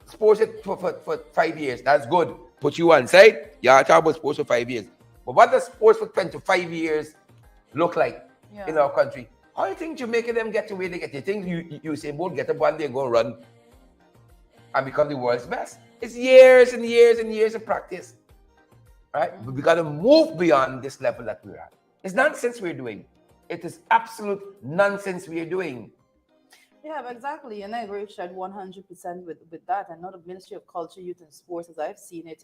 sports for 5 years. That's good. Put you on side. Yeah, talk about sports for 5 years. But what does sports for 25 years look like in our country? How do you think Jamaica them get to where they get? You think you say, both get up one day and go run and become the world's best? It's years and years and years of practice, right? But we got to move beyond this level that we're at. It's nonsense we're doing. It is absolute nonsense we are doing. Yeah, exactly. And I agree, Shad, 100% with that. And not the Ministry of Culture, Youth and Sports, as I've seen it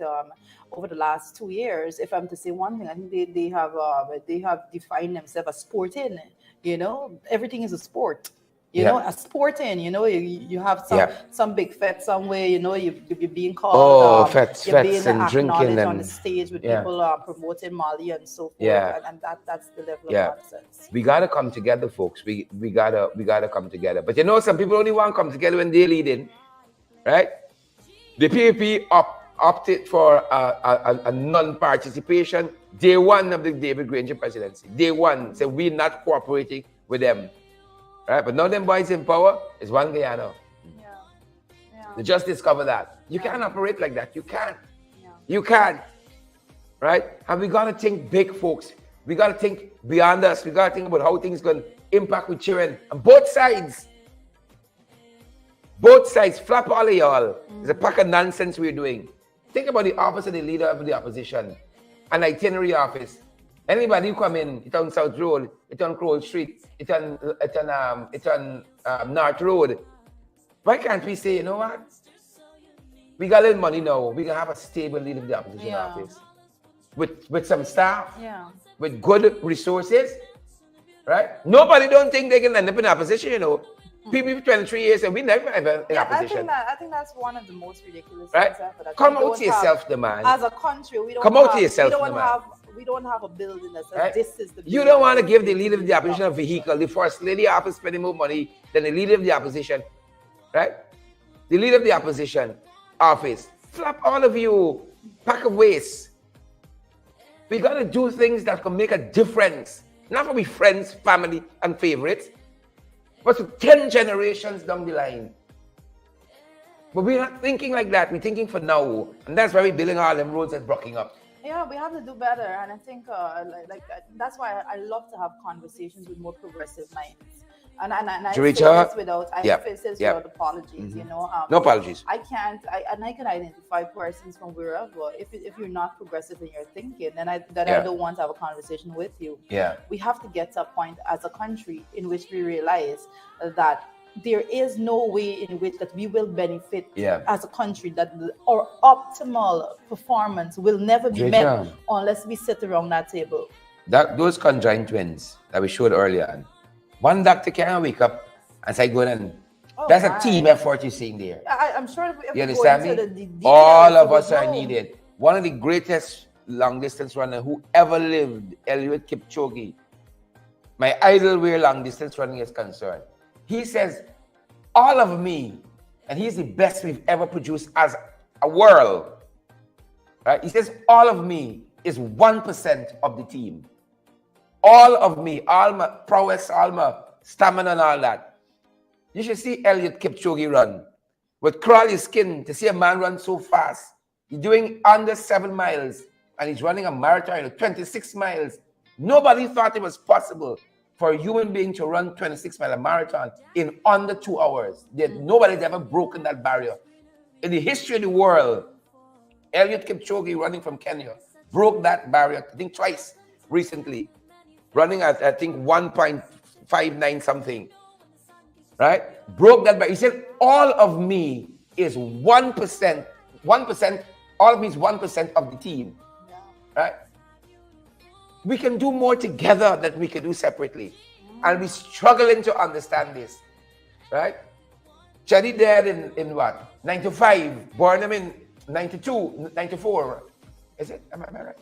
over the last 2 years. If I'm to say one thing, I think they have defined themselves as sporting. You know, everything is a sport. You know, a sporting. You know, you have some big fete somewhere. You know, you're being called. Fets you're being and drinking on the stage with people promoting Mali and so forth. And that's the level of nonsense. We gotta come together, folks. We gotta come together. But you know, some people only want to come together when they're leading, right? The PAP opted for a non-participation day one of the David Granger presidency. Day one, said we're not cooperating with them. Right? But now them boys in power is one Guyana. They just discover that. You can't operate like that. You can't. You can't. Right? And we got to think big, folks. We got to think beyond us. We got to think about how things going to impact with children. And both sides. Both sides. Flap all of y'all. It's a pack of nonsense we're doing. Think about the office of the leader of the opposition. An itinerary office. Anybody who come in, it's on South Road, it's on Crowell Street, it's on North Road. Why can't we say, you know what? We got a little money now. We can have a stable leader of the opposition office with some staff, with good resources, right? Nobody don't think they can end up in opposition, you know. People for 23 years and we never ever in opposition. I think that's one of the most ridiculous things. Right? Come out to yourself, the man. As a country, we don't come out to yourself, the man. We don't have a building that says this is the building. You don't want to give the leader of the opposition a vehicle. The first lady office spending more money than the leader of the opposition, right? The leader of the opposition office. Flap all of you. Pack of waste. We got to do things that can make a difference. Not for we friends, family, and favorites, but to 10 generations down the line. But we're not thinking like that. We're thinking for now. And that's why we're building all them roads that's blocking up. Yeah, we have to do better, and I think that's why I love to have conversations with more progressive minds. And I say this without without apologies. You know, no apologies. I can identify persons from wherever. If you're not progressive in your thinking, then I don't want to have a conversation with you. Yeah, we have to get to a point as a country in which we realize that there is no way in which that we will benefit as a country, that our optimal performance will never be met unless we sit around that table. Those conjoined twins that we showed earlier, one doctor can't wake up and say, go and that's a team effort you're seeing there. I'm sure if you understand me? All of us are needed. One of the greatest long distance runner who ever lived, Eliud Kipchoge, my idol where long distance running is concerned. He says, all of me and he's the best we've ever produced as a world. Right? He says, all of me is 1% of the team. All of me, all my prowess, all my stamina and all that. You should see Elliot Kipchoge run. Would crawl his skin to see a man run so fast. He's doing under 7 miles, and he's running a marathon of 26 miles. Nobody thought it was possible for a human being to run 26-mile marathon in under 2 hours. Nobody's ever broken that barrier. In the history of the world, Elliot Kipchoge, running from Kenya, broke that barrier, I think twice recently, running at, I think, 1.59 something, right? Broke that barrier. He said, all of me is 1%, 1%, all of me is 1% of the team, right? We can do more together than we can do separately. And we're struggling to understand this, right? Chadi died in what? 95, born him in 92, 94. Is it? Am I right?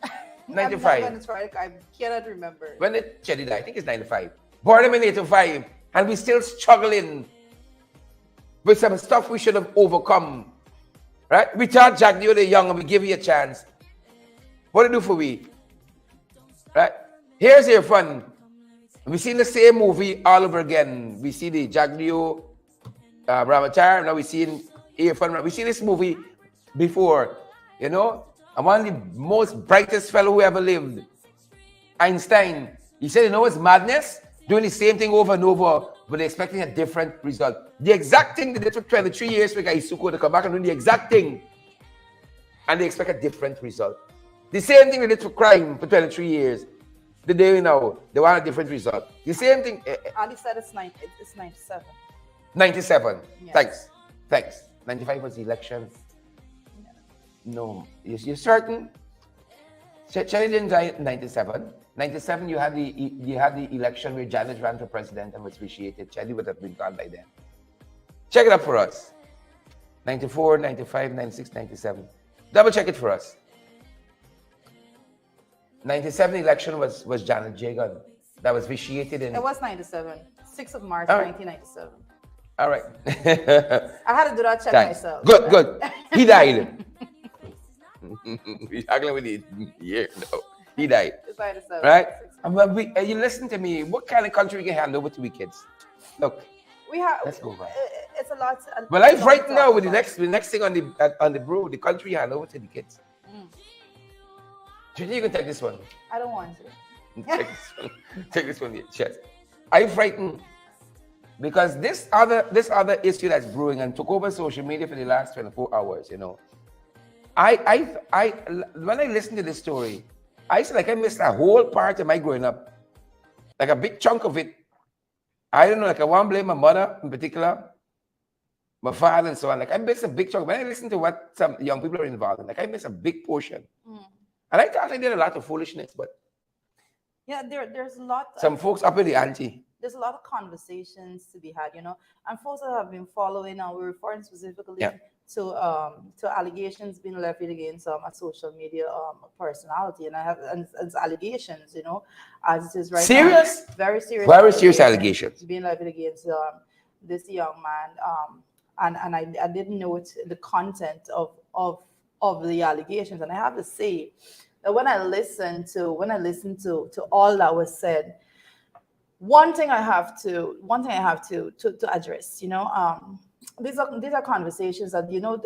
95. I cannot remember. When did Chedi die? I think it's 95. Born him in 85. And we're still struggling with some stuff we should have overcome. Right? We thought Jack Dio the young and we give you a chance. What do you do for we? Right? Here's your fun. We've seen the same movie all over again. We see the Jack Dio, Brahmachar. Now we've seen Irfan. We've seen this movie before, you know, and one of the most brightest fellow who ever lived, Einstein, he said, you know, it's madness, doing the same thing over and over, but expecting a different result. The exact thing they did for 23 years for Isuko to come back and do the exact thing, and they expect a different result. The same thing they did for crime for 23 years. The day now, they want a different result. The same thing. Ali said it's 97. 97. Yes. Thanks. 95 was the election. No, you're certain? Cherry didn't die in 97. 97, you had the election where Janet ran for president and was vitiated. Cherry would have been gone by then. Check it up for us. 94, 95, 96, 97. Double check it for us. 97 election was Janet Jagan. That was vitiated in... It was 97. 6th of March, All right. 1997. All right. I had to do that check Thanks. myself. Good. He died. We're talking with the year. No, he died. It's 97. Right? And you listen to me. What kind of country we can hand over to we kids? Look, We have. let's go back. It's a lot. Well, I'm right now with the next thing on the brew, the country you hand over to the kids. Do you think you can take this one? I don't want to. Take this one. Take this one. Yes. I'm frightened because this other issue that's brewing and took over social media for the last 24 hours. You know, I when I listened to this story, I feel like I missed a whole part of my growing up, like a big chunk of it. I don't know, like I want to blame my mother in particular, my father and so on. Like I missed a big chunk. When I listen to what some young people are involved in, like I missed a big portion. And I thought I did a lot of foolishness, but Yeah, there's a lot. some folks up in the ante. There's a lot of conversations to be had, you know, and folks that have been following, and we're referring specifically to allegations being levied against a social media personality, and it's allegations, you know, as it is right Serious? now. Very serious. Very serious allegations. being levied against this young man, and I didn't know the content of the allegations, and I have to say that when I listened to all that was said, one thing I have to address, you know, these are conversations that, you know,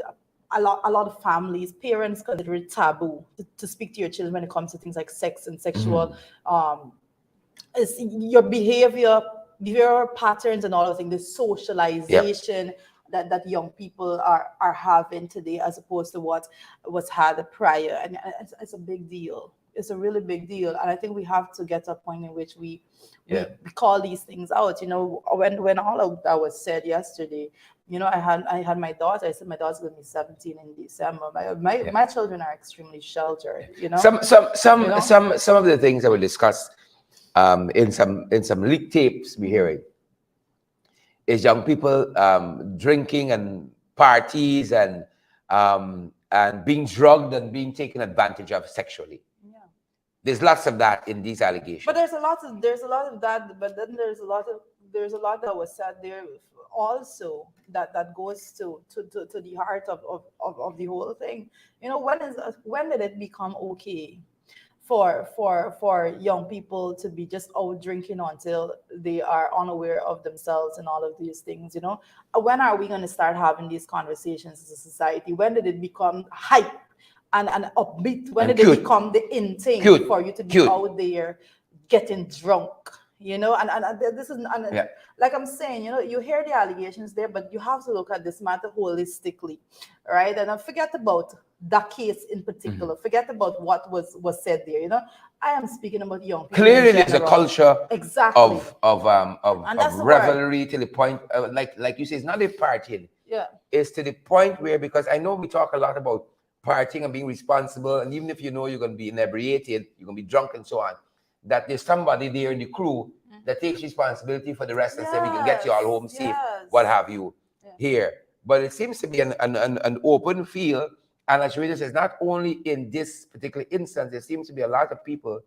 a lot of families, parents consider it taboo to speak to your children when it comes to things like sex and sexual, is your behavior patterns and all of things, the socialization that young people are having today, as opposed to what was had prior, and it's a big deal. It's a really big deal, and I think we have to get to a point in which we call these things out. You know, when all of that was said yesterday, you know, I had my daughter. I said my daughter's going to be 17 in December. My children are extremely sheltered. You know, Some of the things that we discussed in some leaked tapes we're hearing is young people drinking and parties and being drugged and being taken advantage of sexually. There's lots of that in these allegations. But there's a lot of that. But then there's a lot of there's a lot that was said there also that goes to the heart of the whole thing. When did it become okay for young people to be just out drinking until they are unaware of themselves and all of these things? When are we going to start having these conversations as a society? When did it become hype and upbeat? When And did it cute. become the in thing Cute. for you to be Cute. out there getting drunk? And this is and Yeah. like I'm saying, you hear the allegations there, but you have to look at this matter holistically, right? And forget about that case in particular. Forget about what was said there. I am speaking about young people in Clearly, there's a general. culture Exactly. of That's the word. revelry to the point, like you say, it's not a partying. Yeah. It's to the point where, because I know we talk a lot about partying and being responsible, and even if you know you're going to be inebriated, you're going to be drunk and so on, that there's somebody there in the crew that takes responsibility for the rest and say we can get you all home safe, what have you, here. But it seems to be an open field. And as Rita says, not only in this particular instance, there seems to be a lot of people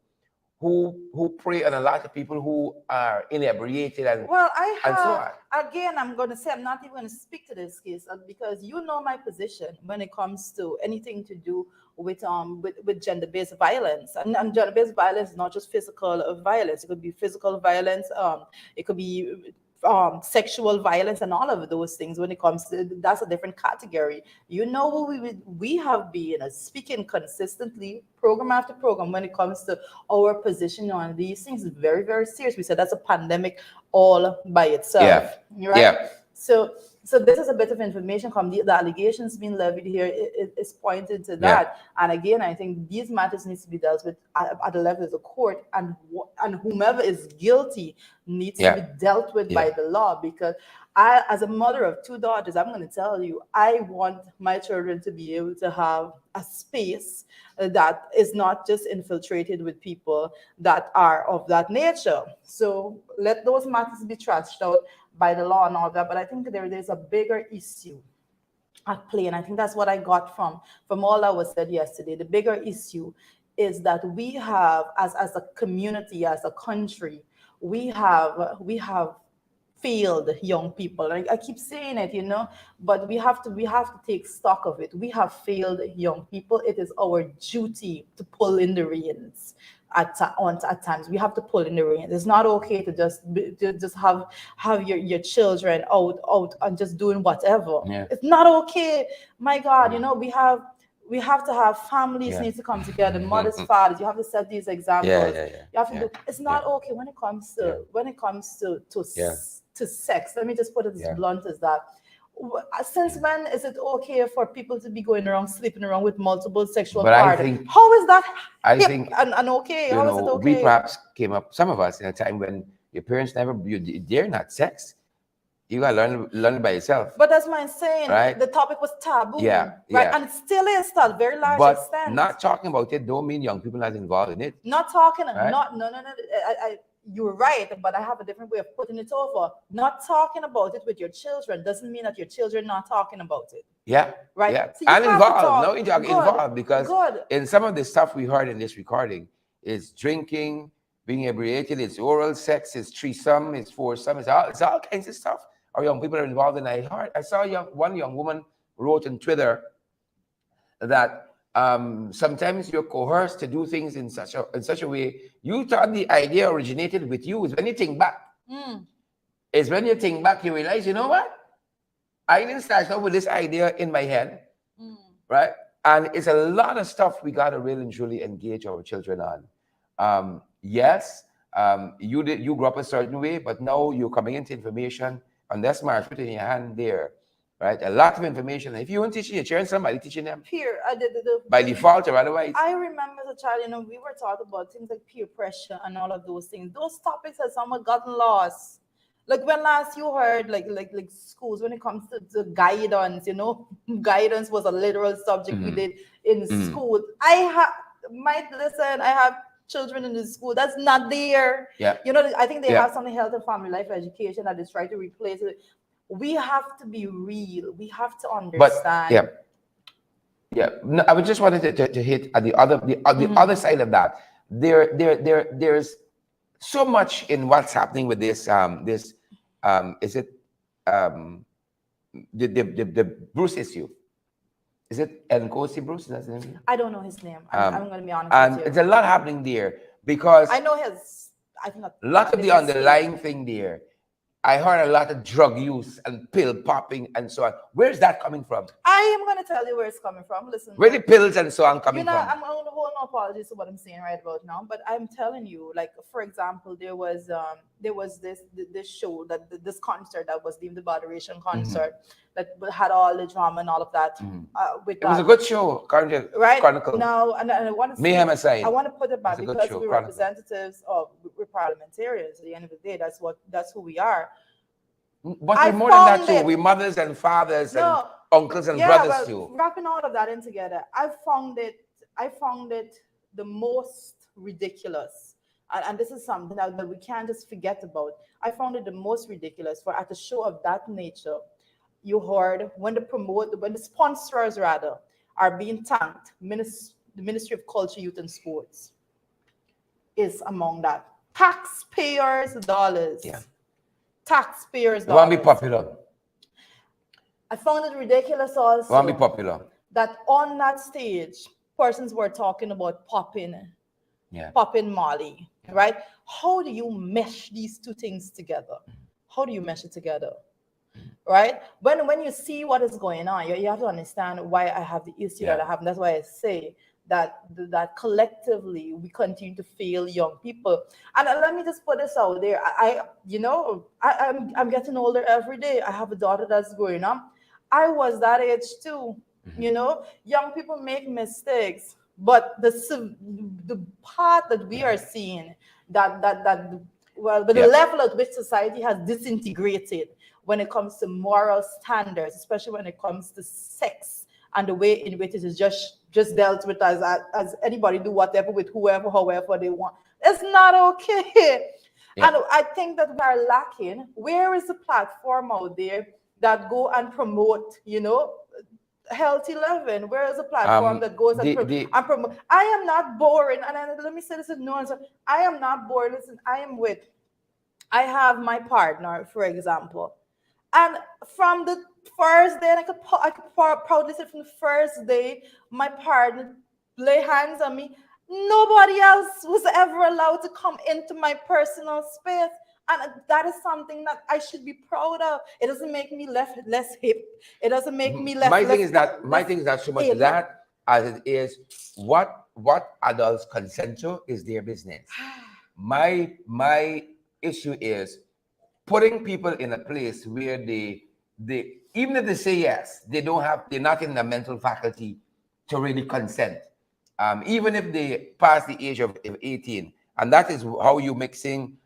who prey on a lot of people who are inebriated and Well, and so on. again, I'm going to say I'm not even going to speak to this case because you know my position when it comes to anything to do with gender-based violence. And gender-based violence is not just physical violence. It could be physical violence. It could be sexual violence and all of those things. When it comes to, that's a different category. We have been speaking consistently program after program when it comes to our position on these things. Is very, very serious. We said that's a pandemic all by itself. Right? Yeah. So this is a bit of information from the allegations being levied here is pointed to that. And again, I think these matters needs to be dealt with at the level of the court, and whomever is guilty needs to be dealt with by the law. Because I, as a mother of two daughters, I'm going to tell you, I want my children to be able to have a space that is not just infiltrated with people that are of that nature. So let those matters be trashed out by the law and all that. But I think there's a bigger issue at play, and I think that's what I got from all that was said yesterday. The bigger issue is that we have, as a community, as a country, we have failed young people. I keep saying it, but we have to take stock of it. We have failed young people. It is our duty to pull in the reins. At times we have to pull in the reins. It's not okay to just have your children out and just doing whatever. It's not okay. My God, we have to have families need to come together, mothers, fathers. You have to set these examples. You have to do. It's not okay when it comes to sex. Let me just put it as blunt as that. Since when is it okay for people to be going around, sleeping around with multiple sexual partners? How is that hip and okay? How is it okay? We perhaps came up, some of us, in a time when your parents they're not sex. You gotta learn it by yourself. But that's my saying. Right? The topic was taboo. Right? And it still is to a very large but extent. Not talking about it don't mean young people not involved in it. Not talking, right? No. You're right, but I have a different way of putting it over. Not talking about it with your children doesn't mean that your children not talking about it. Right? Yeah. So and involved. No, you're involved because in some of the stuff we heard in this recording is drinking, being inebriated, it's oral sex, it's threesome, it's foursome, it's all kinds of stuff. Our young people are involved in it. I saw one young woman wrote on Twitter that sometimes you're coerced to do things in such a way. You thought the idea originated with you. Is when you think back. It's when you think back, you realize, you know what? I didn't start off with this idea in my head, right? And it's a lot of stuff we got to really and truly engage our children on. Yes, you grew up a certain way, but now you're coming into information, and that's my foot in your hand there. Right, a lot of information. If you want to teach your children, somebody teaching them peer by default or otherwise. I remember as a child, we were taught about things like peer pressure and all of those things. Those topics have somewhat gotten lost. Like when last you heard like schools when it comes to guidance, guidance was a literal subject we did in school. I have children in the school that's not there. I think they have something health and family life education that is trying to replace it. We have to be real. We have to understand. But, no, I just wanted to hit at the other side of that. There's so much in what's happening with this Is it um, the Bruce issue? Is it Nkosi Bruce? That's the name. I don't know his name. I'm going to be honest And with it's you. a lot happening there because I know his. I think a lot of his the estate. underlying thing there. I heard a lot of drug use and pill popping and so on. Where's that coming from? I am going to tell you where it's coming from. Listen, Where the pills and so on you coming know, from? I'm going to hold no apologies to what I'm saying right about now, but I'm telling you, like for example, there was this show this concert that was deemed the Botheration concert that had all the drama and all of that with It was a that. good show, Right Chronicle. now, and I want to Mayhem say, aside, I want to put it it's back a good because show, we're Chronicle. representatives of we're parliamentarians. At the end of the day, that's who we are. But I we're more than that found too. it. We're mothers and fathers and No, uncles and yeah, brothers well, too. wrapping all of that in together, I found it the most ridiculous. And this is something that we can't just forget about. I found it the most ridiculous for at a show of that nature. You heard when the sponsors rather are being thanked, the Ministry of Culture, Youth and Sports is among that. Taxpayers' dollars. Yeah. Taxpayers' You want to be dollars. popular. I found it ridiculous You want to also be popular. that on that stage, persons were talking about popping Molly, right? How do you mesh these two things together? How do you mesh it together? Right? When you see what is going on, you have to understand why I have the issue that I have. And that's why I say that collectively we continue to fail young people. And let me just put this out there. I'm getting older every day. I have a daughter that's growing up. I was that age too. Young people make mistakes, but the part that we are seeing the level at which society has disintegrated when it comes to moral standards, especially when it comes to sex and the way in which it is just dealt with as anybody do whatever with whoever, however they want. It's not okay. Yeah. And I think that we are lacking. Where is the platform out there that go and promote, healthy living? Where is a platform that goes and promote? I am not boring, and let me say this in nuance. I am not bored. Listen, I have my partner, for example, and from the first day, and I could proudly say from the first day, my partner lay hands on me. Nobody else was ever allowed to come into my personal space. And that is something that I should be proud of. It doesn't make me less hip. It doesn't make me less. My thing is not so much that as it is what adults consent to is their business. My issue is putting people in a place where they even if they say yes, they're not in the mental faculty to really consent. Even if they pass the age of 18, and that is how you mixing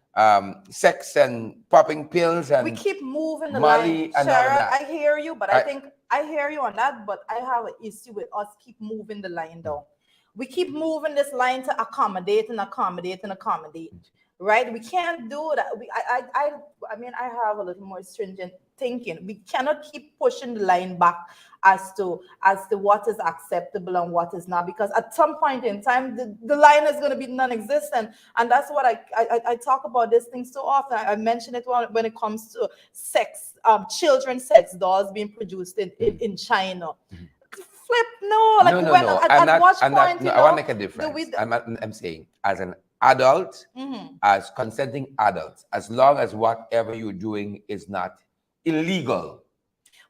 sex and popping pills and we keep moving the Molly line. and all of Sharon, that. I hear you, but I think I hear you on that, but I have an issue with us keep moving the line down. We keep moving this line to accommodate, right? We can't do that. I mean, I have a little more stringent thinking. We cannot keep pushing the line back as to what is acceptable and what is not, because at some point in time the line is going to be non-existent. And that's what I talk about this thing so often. I mention it when it comes to sex, children's sex dolls being produced in China. Flip, no. Like, no. At what point, I want to make a difference. I'm saying, as an adult, as consenting adults, as long as whatever you're doing is not illegal.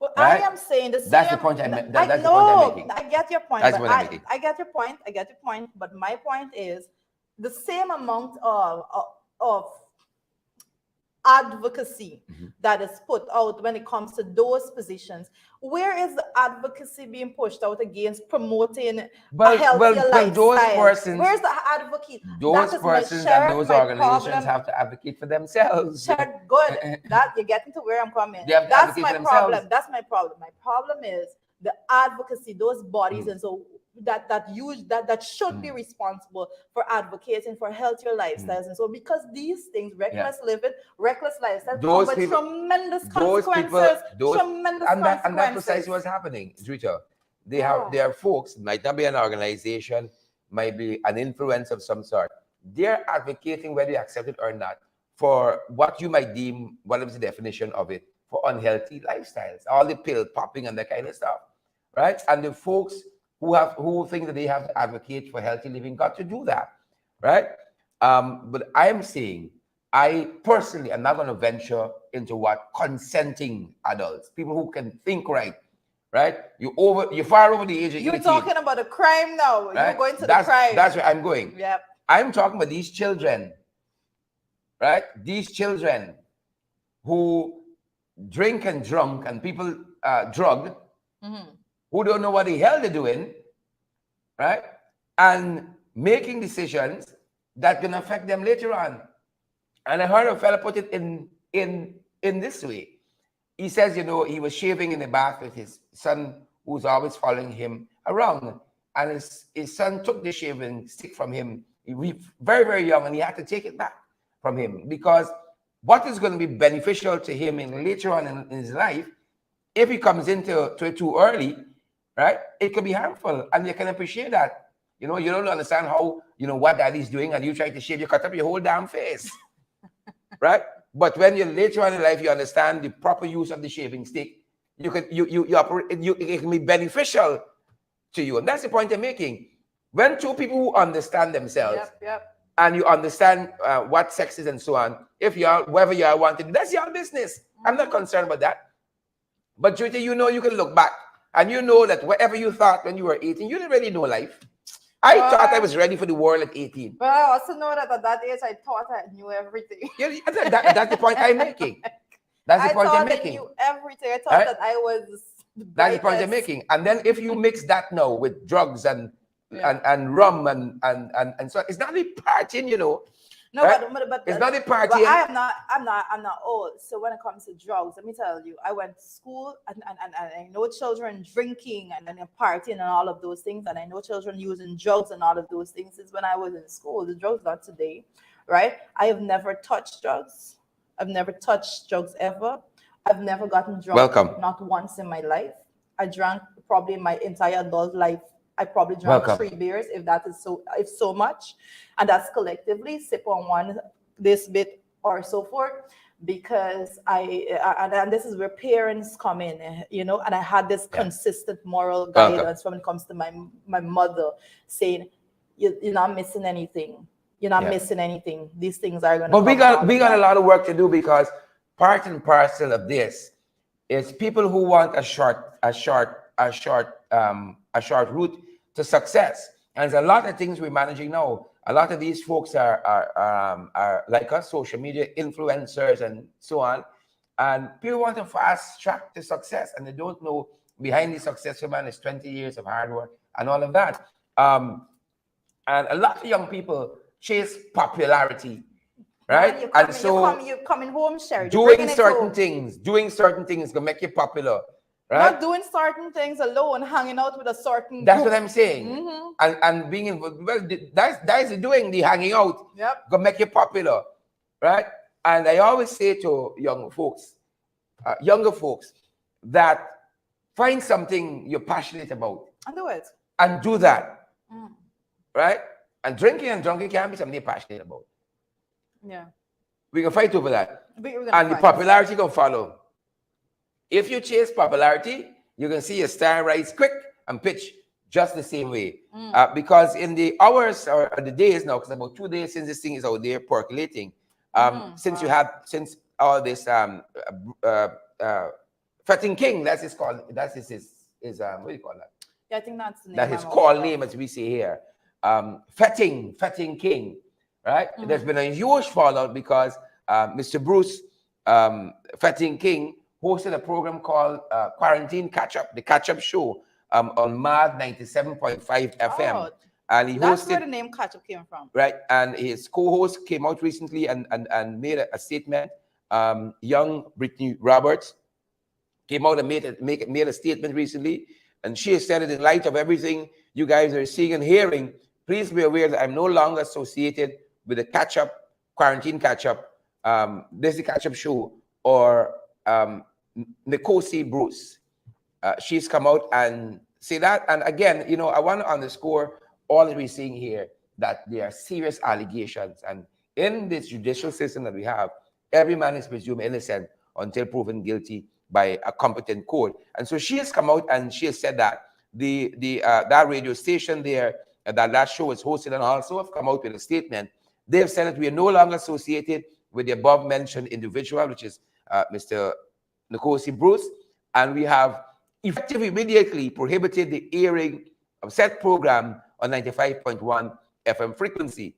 Well, right? I am saying the same. That's the point I'm making. I get your point. That's what I'm making. I get your point. But my point is the same amount of advocacy that is put out when it comes to those positions. Where is the advocacy being pushed out against promoting a healthier lifestyle? Those persons, where's the advocate? Those persons and those organizations have to advocate for themselves. Good. That you're getting to where I'm coming. That's my problem. That's my problem. My problem is the advocacy, those bodies, and so that should be responsible for advocating for healthier lifestyles. And so because these things, reckless living, reckless lifestyle, come with tremendous consequences. And that's precisely what's happening, Rita. There are folks, might not be an organization, might be an influence of some sort. They're advocating, whether you accept it or not, for what you might deem, what is the definition of it, for unhealthy lifestyles, all the pill popping and that kind of stuff, right? And the folks who think that they have to advocate for healthy living got to do that, right? But I am saying, I personally am not going to venture into what consenting adults, people who can think right? You're far over the age of 18. You're talking about a crime now. Right? You're going to the crime. That's where I'm going. Yep. I'm talking about these children, right? These children who drink and drunk and people drug, who don't know what the hell they're doing, right? And making decisions that can affect them later on. And I heard a fella put it in this way. He says, he was shaving in the bath with his son, who's always following him around. And his son took the shaving stick from him. He was very, very young, and he had to take it back from him, because what is going to be beneficial to him later on in his life, if he comes into it too early, right, it could be harmful. And you can appreciate that. You don't understand how, what daddy's doing, and you try to shave, you cut up your whole damn face. Right? But when you're later on in life, you understand the proper use of the shaving stick. You operate, it can be beneficial to you. And that's the point I'm making. When two people who understand themselves, and you understand what sex is and so on, whether you all want to do, that's your business. I'm not concerned about that. But Judy, you can look back, and you know that whatever you thought when you were 18, you didn't really know life. I thought I was ready for the world at 18. But I also know that at that age, I thought I knew everything. That's the point I'm making. That's the point I'm making. I knew everything. I thought that I was the That's the point I'm making. And then if you mix that now with drugs and rum and so, it's not the partying, No, right? but it's not the partying. But I'm not old. So when it comes to drugs, let me tell you, I went to school and I know children drinking and then partying and all of those things, and I know children using drugs and all of those things is when I was in school. The drugs not today, right? I have never touched drugs. I've never touched drugs ever. I've never gotten drunk. Welcome. Not once in my life. I drank probably in my entire adult life. I probably drank 3 beers, if so much, and that's collectively, sip on one, this bit or so forth, because and this is where parents come in, and I had this consistent moral guidance when it comes to my mother saying, you're not missing anything. You're not missing anything. These things are going to. But we got a lot of work to do, because part and parcel of this is people who want a short route to success. And there's a lot of things we're managing now. A lot of these folks are like us, social media influencers and so on. And people want a fast track to success, and they don't know behind the successful man is 20 years of hard work and all of that. And a lot of young people chase popularity, right? You're coming home, Sherry. Doing certain things can make you popular. Right? Not doing certain things alone, hanging out with a certain That's group. what I'm saying. And being involved. Well, that's doing the hanging out. Gonna make you popular, right? And I always say to younger folks, that find something you're passionate about and do it. And do that, right? And drinking and drunking can't be something you're passionate about. Yeah, we can fight over that, and the popularity gonna follow. If you chase popularity, you can see your star rise quick and pitch just the same way. Because in the hours or the days now, because about 2 days since this thing is out there percolating, since all this Fetting King, that's his call. That's his what do you call that? Yeah, I think that's the name. That's his call name, as we say here. Fetting King, right? There's been a huge fallout because Mr. Bruce Fetting King hosted a program called Quarantine Catch-Up, the catch-up show on MAD 97.5 FM. And that's where the name Catch-Up came from. Right. And his co-host came out recently and made a statement. Young Brittany Roberts came out and made a statement recently. And she has said it in light of everything you guys are seeing and hearing. Please be aware that I'm no longer associated with the catch-up, quarantine catch-up, this is the catch-up show, or Nkosi Bruce. She's come out and say that. And again, I want to underscore all that we're seeing here, that there are serious allegations. And in this judicial system that we have, every man is presumed innocent until proven guilty by a competent court. And so she has come out and she has said that that radio station there, that show is hosted, and also have come out with a statement. They have said that we are no longer associated with the above mentioned individual, which is Mr. Nkosi Bruce, and we have effective immediately prohibited the airing of said program on 95.1 FM frequency,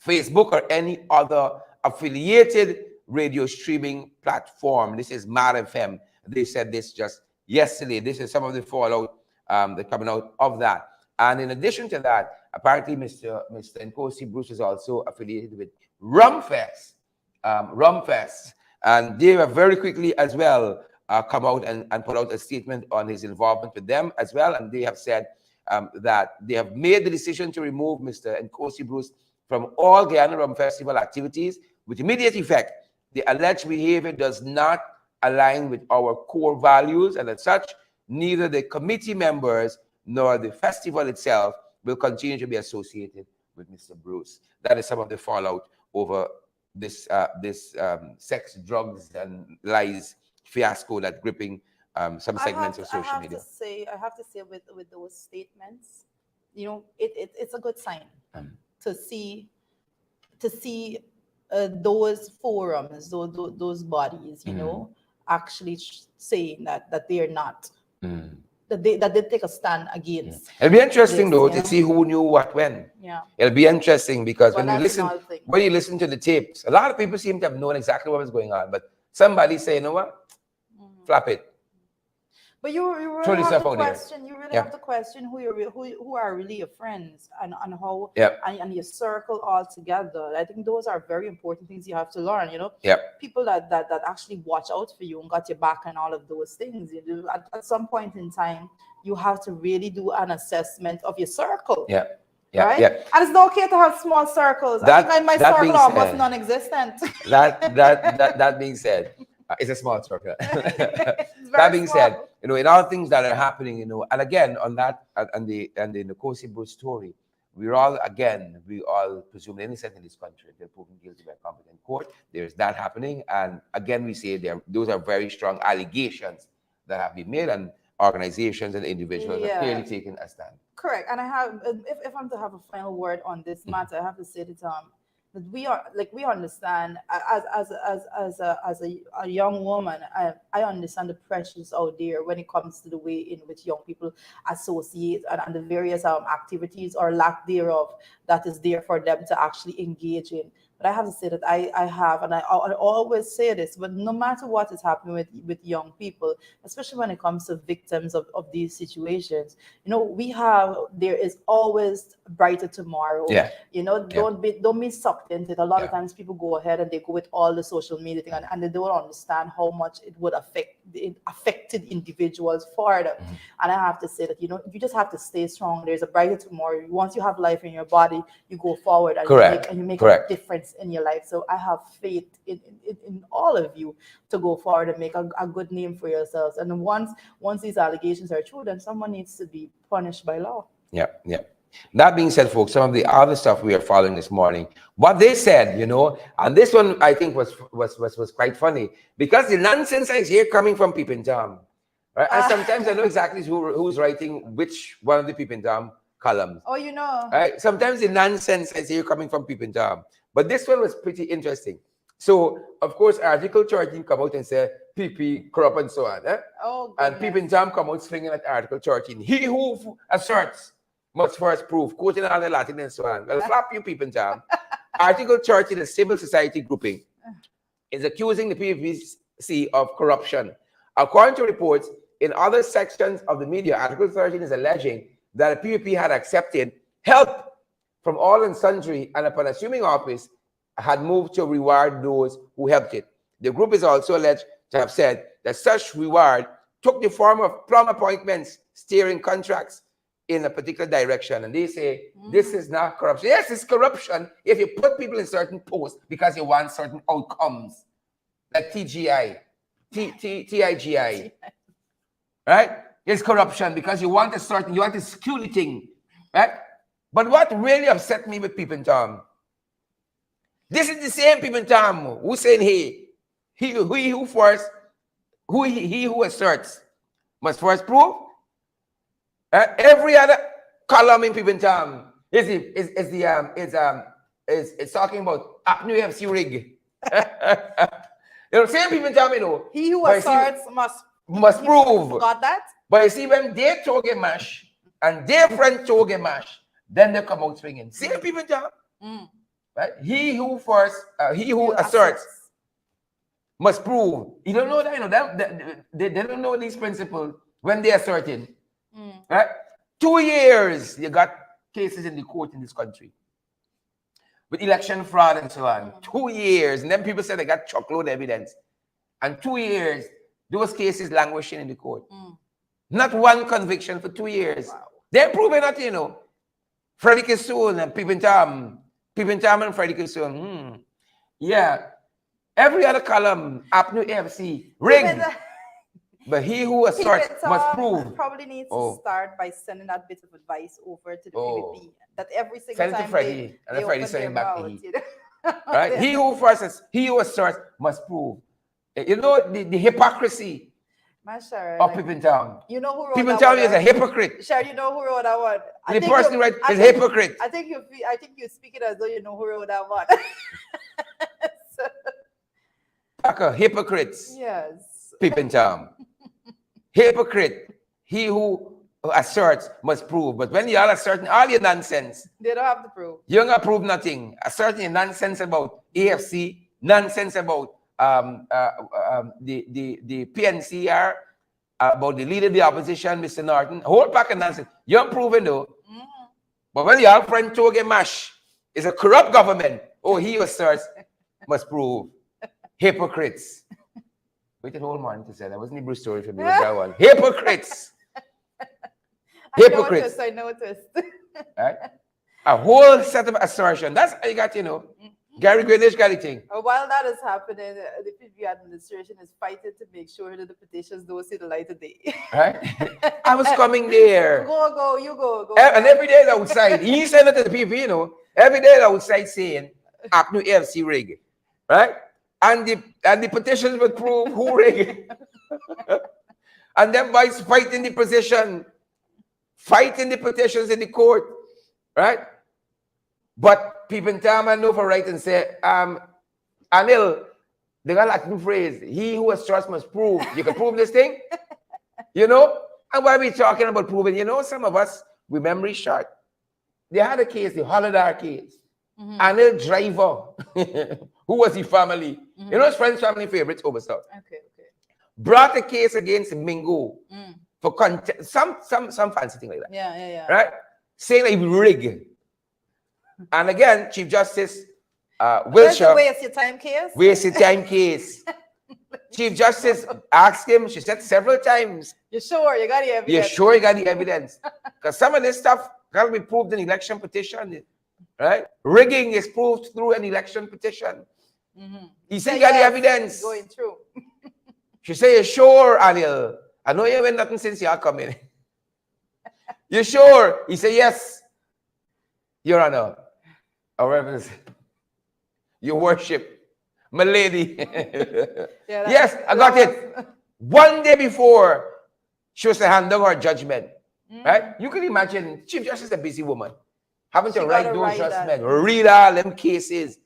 Facebook, or any other affiliated radio streaming platform. This is Mad FM. They said this just yesterday. This is some of the fallout that coming out of that. And in addition to that, apparently Mr. Nkosi Bruce is also affiliated with Rumfest. And they have very quickly as well come out and put out a statement on his involvement with them as well. And they have said that they have made the decision to remove Mr. Nkosi Bruce from all Guyana Rum Festival activities with immediate effect. The alleged behavior does not align with our core values, and as such, neither the committee members nor the festival itself will continue to be associated with Mr. Bruce. That is some of the fallout over this sex, drugs, and lies fiasco that gripping some segments of social media. I have to say with those statements, you know, it's a good sign to see those forums, those bodies, you know, actually saying that they are not. That they take a stand against. It'll be interesting though to see who knew what when. Yeah. It'll be interesting because Well, when you listen to the tapes, a lot of people seem to have known exactly what was going on, but somebody say, you know what? Flap it. But you really have to question. You really have to question who are really your friends and how and your circle all together. I think those are very important things you have to learn. You know, people that actually watch out for you and got your back and all of those things. You do at some point in time, you have to really do an assessment of your circle. Right? And it's okay to have small circles. I think my circle almost non-existent. That being said. It's a small circle. That being said, you know, in all things that are happening, you know, and again on that and the Nkosi Bruce story, we all presume innocent in this country. They're proven guilty by a competent court. There's that happening, and again we say those are very strong allegations that have been made, and organizations and individuals have clearly taken a stand. Correct. And I have, if I'm to have a final word on this matter, I have to say that we understand as a young woman, I understand the pressures out there when it comes to the way in which young people associate and the various activities or lack thereof that is there for them to actually engage in. But I have to say that I have, and I always say this, but no matter what is happening with young people, especially when it comes to victims of these situations, you know, there is always brighter tomorrow. You know, don't be sucked into it. A lot of times people go ahead and they go with all the social media thing and they don't understand how much it would affect the affected individuals further. And I have to say that, you know, you just have to stay strong. There's a brighter tomorrow. Once you have life in your body, you go forward and you make a difference in your life. So I have faith in all of you to go forward and make a good name for yourselves. And once these allegations are true, then someone needs to be punished by law. That being said, folks, some of the other stuff we are following this morning, what they said, you know, and this one I think was quite funny because the nonsense I hear coming from Peeping Tom, right? And sometimes I know exactly who's writing which one of the Peeping Tom columns. Oh, you know. Right? Sometimes the nonsense I hear coming from Peeping Tom, but this one was pretty interesting. So, of course, Article 13 come out and say PP corrupt and so on. Oh, and Peeping Tom come out swinging at Article 13. He who asserts must first prove, quoting all the Latin and so on. Well, flap you, Peeping Tom. Article 13, a civil society grouping, is accusing the PVC of corruption. According to reports in other sections of the media, Article 13 is alleging that the PVP had accepted help from all and sundry, and upon assuming office, had moved to reward those who helped it. The group is also alleged to have said that such reward took the form of plum appointments, steering contracts in a particular direction. And they say, this is not corruption. Yes, it's corruption if you put people in certain posts because you want certain outcomes, like TGI, TIGI, right? It's corruption because you want to skew the thing, right? But what really upset me with Peeping Tom, This is the same people, Tom, who saying, hey, he who first, he who asserts must first prove. Every other column in people, Tom is talking about Apnu FC rig. You know, same people, Tom, you know. He who asserts must prove. Got that? But you see, when they talk a mash and their friend talk a mash, then they come out swinging. Same people, Tom. Right? He who asserts must prove. You don't know that, you know, they don't know these principles when they are certain. Right? 2 years you got cases in the court in this country with election fraud and so on. 2 years. And then people say they got truckload evidence. And 2 years, those cases languishing in the court. Not one conviction for 2 years. Wow. They're proving that, you know. Freddie Kissoon and Pippin Tam and Freddie Kissoon. Yeah. Every other column, Apnu AFC, rigged. But he who asserts must prove. Probably needs to start by sending that bit of advice over to the PVP. That every single send it time to Freddie, and then Freddie send it back to he. Right? He who asserts must prove. You know the hypocrisy of Pippin Town. You know who wrote Pippin Town is a hypocrite. Sure, you know who wrote that one. The person right is a hypocrite. I think you speak it as though you know who wrote that one. Hypocrites. Yes. Pippin Town. Hypocrite. He who asserts must prove. But when you all assert all your nonsense, they don't have to prove. You don't have to prove nothing. Asserting your nonsense about AFC, nonsense about the PNCR, about the leader of the opposition, Mr. Norton, a whole pack of nonsense. You don't prove it though. But when your friend Toge Mash is a corrupt government, he asserts must prove. Hypocrites. Wait a whole morning to say that wasn't the Bruce story for me. Was that one? Hypocrites. Hypocrites. I know twist. Right? A whole set of assertion. That's how you got, you know. Gary Greenish got the thing. While that is happening, the PV administration is fighting to make sure that the petitions don't see the light of day. Right? I was coming there. You go. And every day outside, he said it to the PV, you know. Every day outside saying, Apnu AFC rig. Right? And the petitions would prove who rigged. And then by fighting the position, fighting the petitions in the court, right? But people in time I know for right and say, Anil, they got Latin phrase, he who has trust must prove. You can prove this thing, you know? And why are we talking about proving? You know, some of us, with memory short, they had a case, the Holidar case. Anil Driver, who was the family, you know, his friend's family favorites oversaw. Okay. Brought a case against Mingo for some fancy thing like that. Yeah. Right? Saying that he rigged. And again, Chief Justice Wilshire. Waste your time case? Waste your time case. Chief Justice asked him, she said several times. You sure you got the evidence? You sure you got the evidence? Because some of this stuff got to be proved in election petition. Right? Rigging is proved through an election petition. He said, you got the evidence. Going through. She said, you sure, Anil? I know you haven't nothing since you are coming. You sure? He said, yes, Your Honor. Or reverence. Your worship. My lady. Yes, I got it. One day before she was to hand down her judgment. Right? You can imagine, Chief Justice is a busy woman. Having to write those judgments, read all them cases.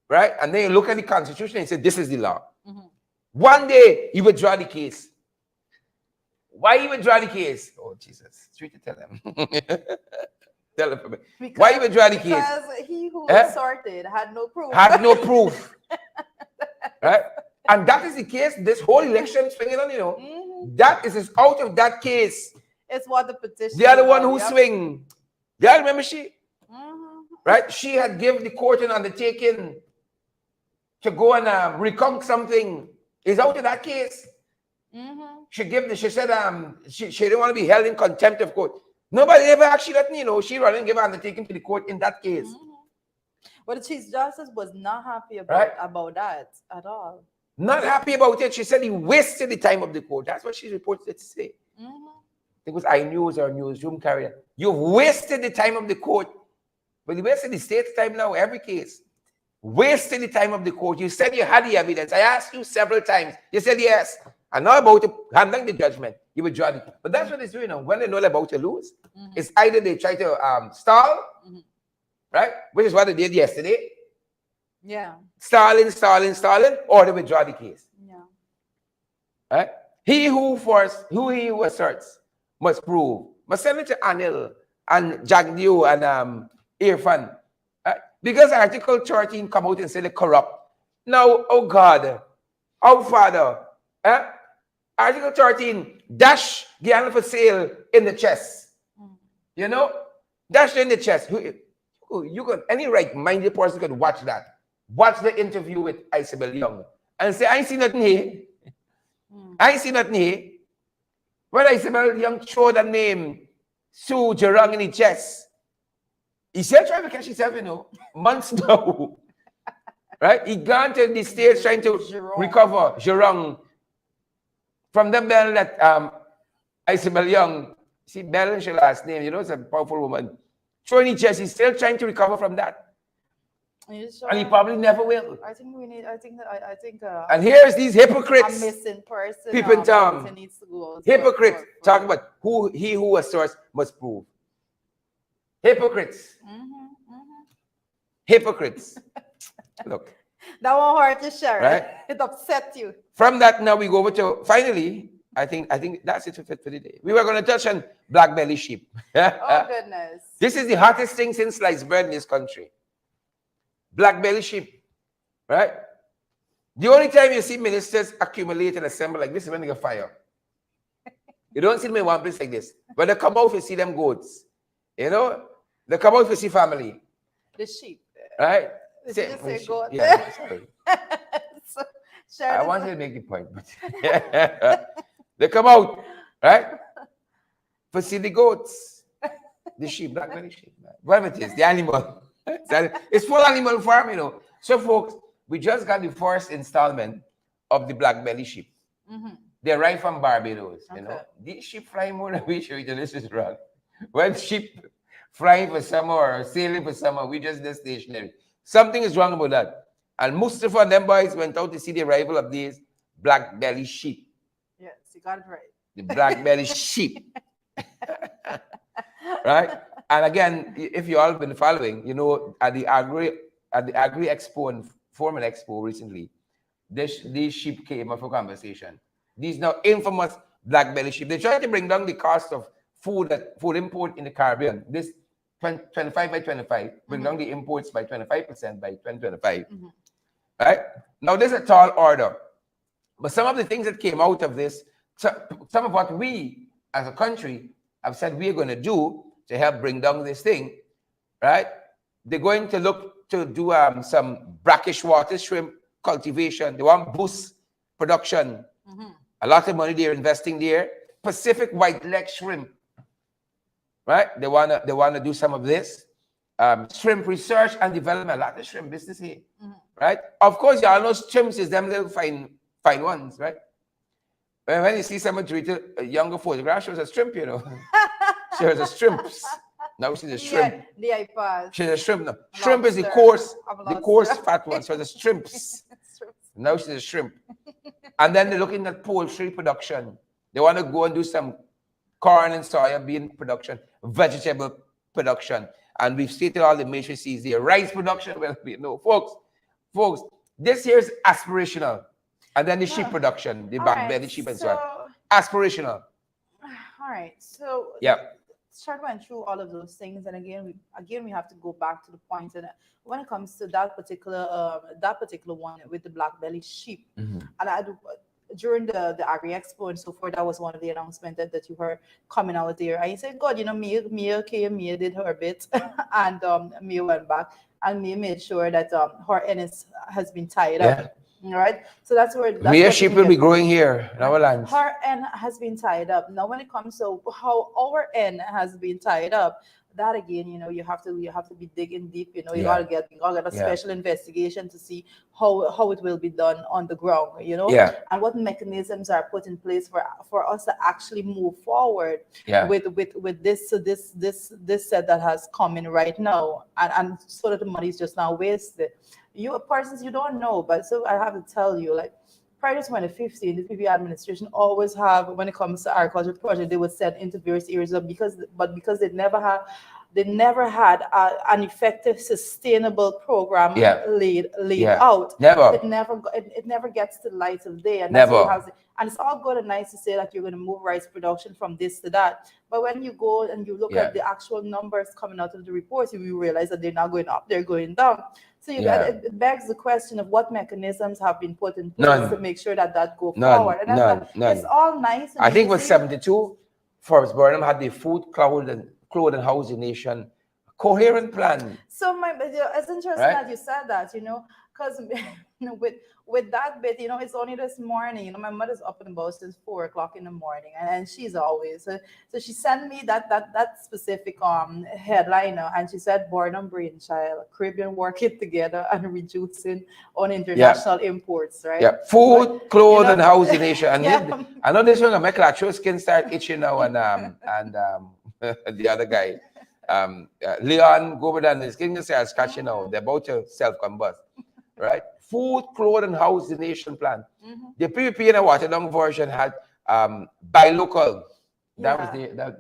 Right? And then you look at the Constitution and say, this is the law. One day, he withdraw the case. Why he withdraw the case? Oh, Jesus. Should we tell him? Tell him for me. Why he withdraw the case? Because he who was sorted had no proof. Had no proof. Right? And that is the case. This whole election swinging on, you know. That is out of that case. It's what the petition. The other one who swing. Yeah, remember she? Right? She had given the court an undertaking to go and reconk something. Is out of that case. She said she didn't want to be held in contempt of court. Nobody ever actually let me know. She rather give an undertaking to the court in that case. But the Chief Justice was not happy about that at all. Not happy about it. She said he wasted the time of the court. That's what she reported to say. It was iNews or newsroom carrier. You've wasted the time of the court. But you wasted the state's time now, every case. wasting the time of the court. You said you had the evidence. I asked you several times. You said yes. And now about to hand down the judgment, you withdraw it. But that's what it's doing now. When they know they're about to lose, it's either they try to stall, right? Which is what they did yesterday. Yeah. Stalling, or they withdraw the case. Yeah. Right? He who asserts must prove. Must send it to Anil and Jagdew and Irfan. Because Article 13 come out and say they're corrupt. Now, oh God, oh Father, Article 13, dash Guyana for sale in the chest. You know? Dash in the chest. You got any right-minded person could watch that. Watch the interview with Isabel Young and say, I ain't seen nothing here. I ain't seen nothing here. When Isabel Young showed the name Sue Jarang in the chest, he still trying to catch himself, you know, months now. Right? He gone to the States trying to recover Jarang from the bell that Isabel Young, see, Bell is her last name, you know, it's a powerful woman. Throwing his chest, he's still trying to recover from that. Sure? And he probably never will. I think we need. I think. And here's these hypocrites. A missing person. Peeping Tom. Needs to go hypocrites. Talking about he who asserts must prove. Hypocrites. Hypocrites. Look. That won't hurt you, Sharon. Right? It upset you. From that, now we go over to finally. I think that's it for the day. We were going to touch on black belly sheep. Oh goodness. This is the hottest thing since sliced bread in this country. Black belly sheep, right? The only time you see ministers accumulate and assemble like this is when they get fire. You don't see them in one place like this. When they come out, you see them goats. You know, they come out, you see family. The sheep. Right? Did you just say goat? Yeah, sorry. So, I wanted to make the point, but they come out, right? For see the goats, the sheep, black belly sheep, whatever it is, the animal. It's full animal farm, you know. So, folks, we just got the first installment of the black belly sheep. They arrived from Barbados, you know. These sheep fly more than we should. This is wrong. When sheep flying for summer or sailing for summer, we just stay stationary. Something is wrong about that. And Mustafa and them boys went out to see the arrival of these black belly sheep. Yes, you got it right. The black belly sheep. Right? And again, if you all have been following, you know, at the Agri Expo and Foreman Expo recently, these sheep came up for conversation. These now infamous black belly sheep. They tried to bring down the cost of food import in the Caribbean. This 25 by 25, bring down the imports by 25% by 2025. Right? Now, this is a tall order. But some of the things that came out of this, some of what we as a country have said we're going to do to help bring down this thing, right? They're going to look to do some brackish water shrimp cultivation. They want boost production. A lot of money they're investing there. Pacific white leg shrimp, right? They wanna do some of this. Shrimp research and development. A lot of shrimp business here, right? Of course, y'all know shrimps is them little fine ones, right? When you see someone treat a younger photograph, she was a shrimp, you know. She was a shrimps. Now she's a shrimp. Yeah, the iPad. She's a shrimp now. Shrimp is the coarse fat one. So the shrimps. Now she's a shrimp. And then they're looking at poultry production. They want to go and do some corn and soya bean production, vegetable production. And we've stated all the matrices there. Rice production, well, no, folks, this here is aspirational. And then the sheep production, the back belly sheep and so on. Aspirational. All right. So yeah. Start going through all of those things, and again we have to go back to the point. And when it comes to that particular one with the black belly sheep, and I do, during the Agri Expo and so forth, that was one of the announcements that you heard coming out there. And you said, God, you know, Mia did her bit, and Mia went back, and Mia made sure that her NS has been tied up. All right, so that's Mia sheep will be growing here in our lands. Her N has been tied up. Now, when it comes to how our N has been tied up, that again, you know, you have to be digging deep. You know, you gotta get a special investigation to see how it will be done on the ground. You know, and what mechanisms are put in place for us to actually move forward with this set that has come in right now, and so that the money is just now wasted. you persons you don't know, but so I have to tell you, like prior to 2015, the PPP administration always have, when it comes to agriculture project, they would send into various areas of, because they never had an effective, sustainable program Yeah. laid Yeah. out. Never. It never gets to the light of day, and that's what you Never. have to. And it's all good and nice to say that you're going to move rice production from this to that, but when you go and you look Yeah. at the actual numbers coming out of the reports, you realize that they're not going up; they're going down. So Yeah. it begs the question of what mechanisms have been put in place to None. make sure that that go None. forward. And that's None. not. It's None. all nice and I think it was easy. 72. Forbes Burnham had the food, cloud and housing nation coherent plan, So it's interesting right? that you said that, because with that bit, it's only this morning. My mother's up and about since 4 o'clock in the morning, and she's always so she sent me that specific headline, and she said, "Born on brainchild, Caribbean working together and reducing on Yeah. international imports," right? Yeah. Food, But clothes, and housing nation. And yeah, I know this one gonna make like your skin start itching now, and the other guy, Leon Goberdan, his skin starts scratching now. They're about to self-combust, right? Food, clothes, and housing nation plan. mhm. The PPP in a watered-down version had buy local. That was Yeah.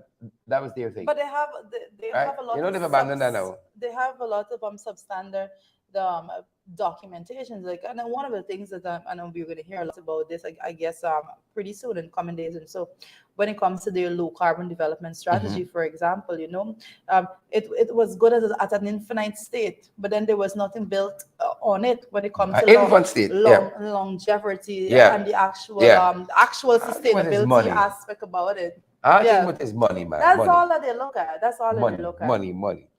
that was their thing, But they right? have a lot You know of they've abandoned that now. they have a lot of substandard documentations, like, and then one of the things that I know we're going to hear a lot about this, I guess pretty soon in coming days. And so when it comes to their low carbon development strategy, for example, it was good at an infinite state, but then there was nothing built on it when it comes to Infant state, yeah, longevity yeah, and the yeah. actual I think what is sustainability money? aspect about it. I think Yeah, what is money, man. that's Money. all that they look at. That's all that they Money, look at. money, money. Yep.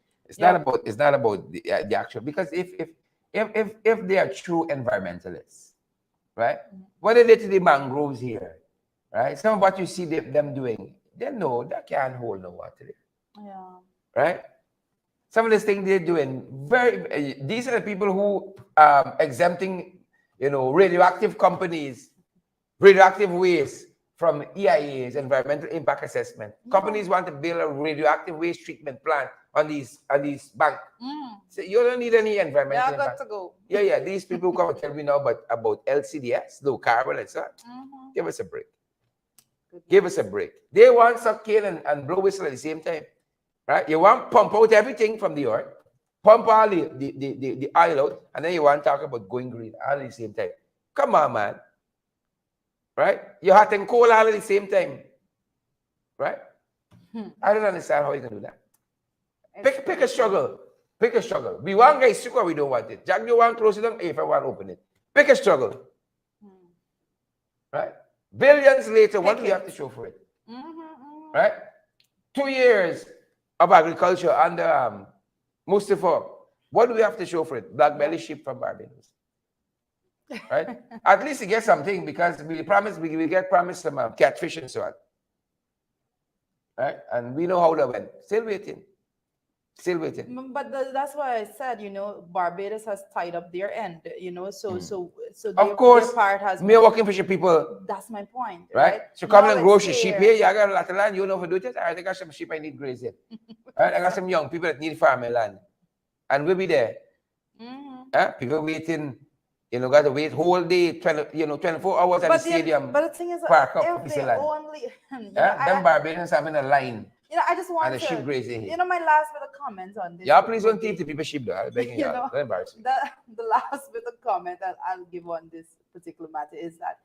It's not about the actual, because if they are true environmentalists, right? What they did to the mangroves here, right? Some of what you see them doing, they know that can't hold no water there, Yeah. right? Some of these things they're doing, these are the people who exempting, radioactive companies, radioactive waste from EIA's environmental impact assessment. Yeah. Companies want to build a radioactive waste treatment plant on these bank. So you don't need any environmental Yeah, got impact. to go. Yeah. These people come and tell me now about LCDS, low carbon, and so on. Mhm. Give us a break. Good Give night. us a break. They want suck cane and blow whistle at the same time, right? You want pump out everything from the earth, pump all the oil out, and then you want to talk about going green all at the same time. Come on, man. Right? You hot and cold all at the same time. Right? I don't understand how you can do that. Pick a struggle. Pick a struggle. We want guys sick or we don't want it. Jack, you want to close it down? If I want to open it. Pick a struggle. Right? Billions later, what do we have to show for it? Right? 2 years of agriculture under Mustafa. What do we have to show for it? Black belly sheep from Barbados. Right? At least you get something, because we get promised some catfish and so on. Right? And we know how that went. Still waiting. But that's why I said, Barbados has tied up their end, so Of course, their part has me working for people. That's my point, Right? right? So come Now and grow it's sheep fair. here. You got a lot of land. You know how to do it. All right, I got some sheep I need grazing. Right? I got some young people that need farming land. And we'll be there. People waiting, got to wait whole day, 24 hours at the stadium. But the thing is, park up if piece they of land. only, Them Barbadians having a line. I just want And the sheep grazing here. my last bit of comment on this. Yeah, please don't teach the people sheep though. I'm begging y'all. Don't embarrass me. The last bit of comment that I'll give on this particular matter is that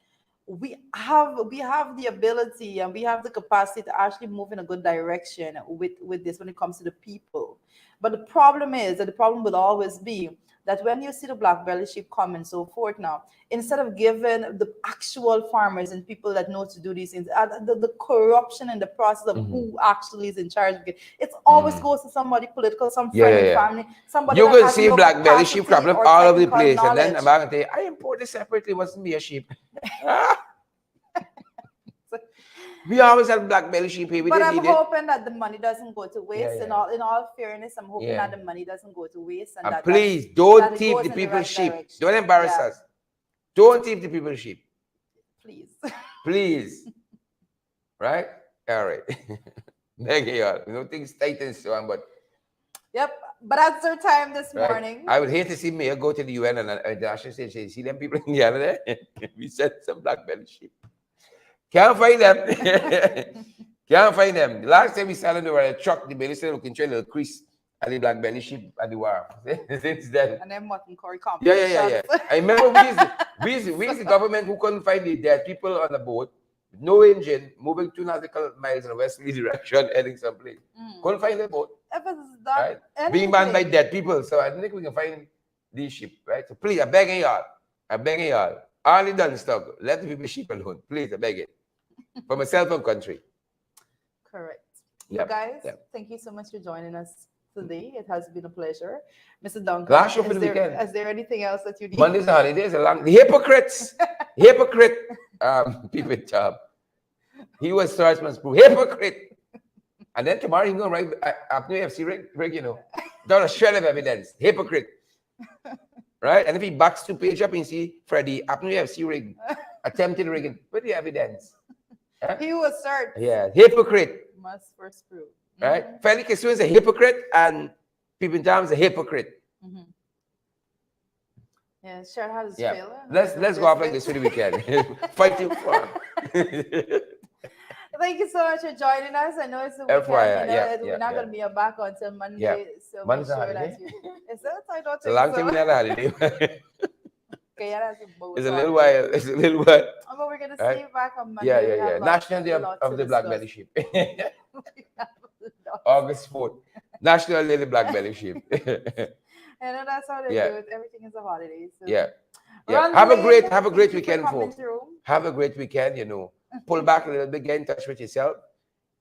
we have the ability and we have the capacity to actually move in a good direction with this when it comes to the people. But the problem is that the problem will always be that when you see the black belly sheep come and so forth now, instead of giving the actual farmers and people that know to do these things, the corruption in the process of who actually is in charge of it, it always goes to somebody political, some friend and family, somebody you that could has see no black belly sheep capacity cropping up or all over the technical place. And then knowledge. I'm going to tell you, I imported separately, wasn't me a sheep. We always have black belly sheep here. But I'm hoping that the money doesn't go to waste. Yeah. In all fairness, I'm hoping that the money doesn't go to waste. And please don't thief the people's sheep. Direction. Don't embarrass us. Don't thief the people's sheep. Please. Please. Right? All right. Thank you all. Things tight and so on, but yep. But that's their time this Right? morning. I would hate to see Mayor go to the UN and the national stage say, see them people in the other there? We sent some black belly sheep. Can't find them. Can't find them. The last time we saw them, they were a truck. The belly said, we can try a little crease at the black belly sheep at the war. Since then. And then mutton curry Yeah. competitions. I remember we is the government who couldn't find the dead people on the boat, no engine, moving 2 nautical miles in a westerly direction, heading someplace. Couldn't find the boat. If it's done, Right? Being manned by dead people. So I think we can find these sheep, right? So please, I'm begging y'all. All the done stuff. Let the people sheep alone. Please, I beg it. For myself and country. Correct. Yep. So guys, Yep. thank you so much for joining us today. It has been a pleasure. Mr. Duncan, Last show for the weekend. Is there anything else that you need? Monday's a holiday. It's a long... The hypocrites. Hypocrite. People job. He was Startsman's proof. Hypocrite. And then tomorrow he's going to write after FC rig, you know. Not a shred of evidence. Hypocrite. Right? And if he backs 2 pages up and see Freddie, after FC rig, attempted rigging, with the evidence. Huh? He will start. Yeah. Hypocrite. Must first prove. Right? Felix Kessoon is a hypocrite and People Jam is a hypocrite. Yeah, Sharon has Yeah. failure. Let's go off like this for the weekend. Fighting for. Thank you so much for joining us. I know it's the weekend. FYI, We're not going to be back until Monday. Yeah. So Monday's make a sure holiday? that you... Is that? I don't It's a think long so. time we had a holiday. Okay, yeah, that's a boat It's a little holiday. while. It's a little while. Oh, but we're going to see Right? you back on Monday. Yeah. We have National Day lot of to the Black discuss. Belly Sheep. We have a lot. August 4th. National Day of the Black Belly Sheep. I know that's how they Yeah. do it. Everything is a holiday. So. Yeah. Run Have a late. great Thank you for weekend, coming folks. through. Have a great weekend, you know. Pull back a little bit, get in touch with yourself.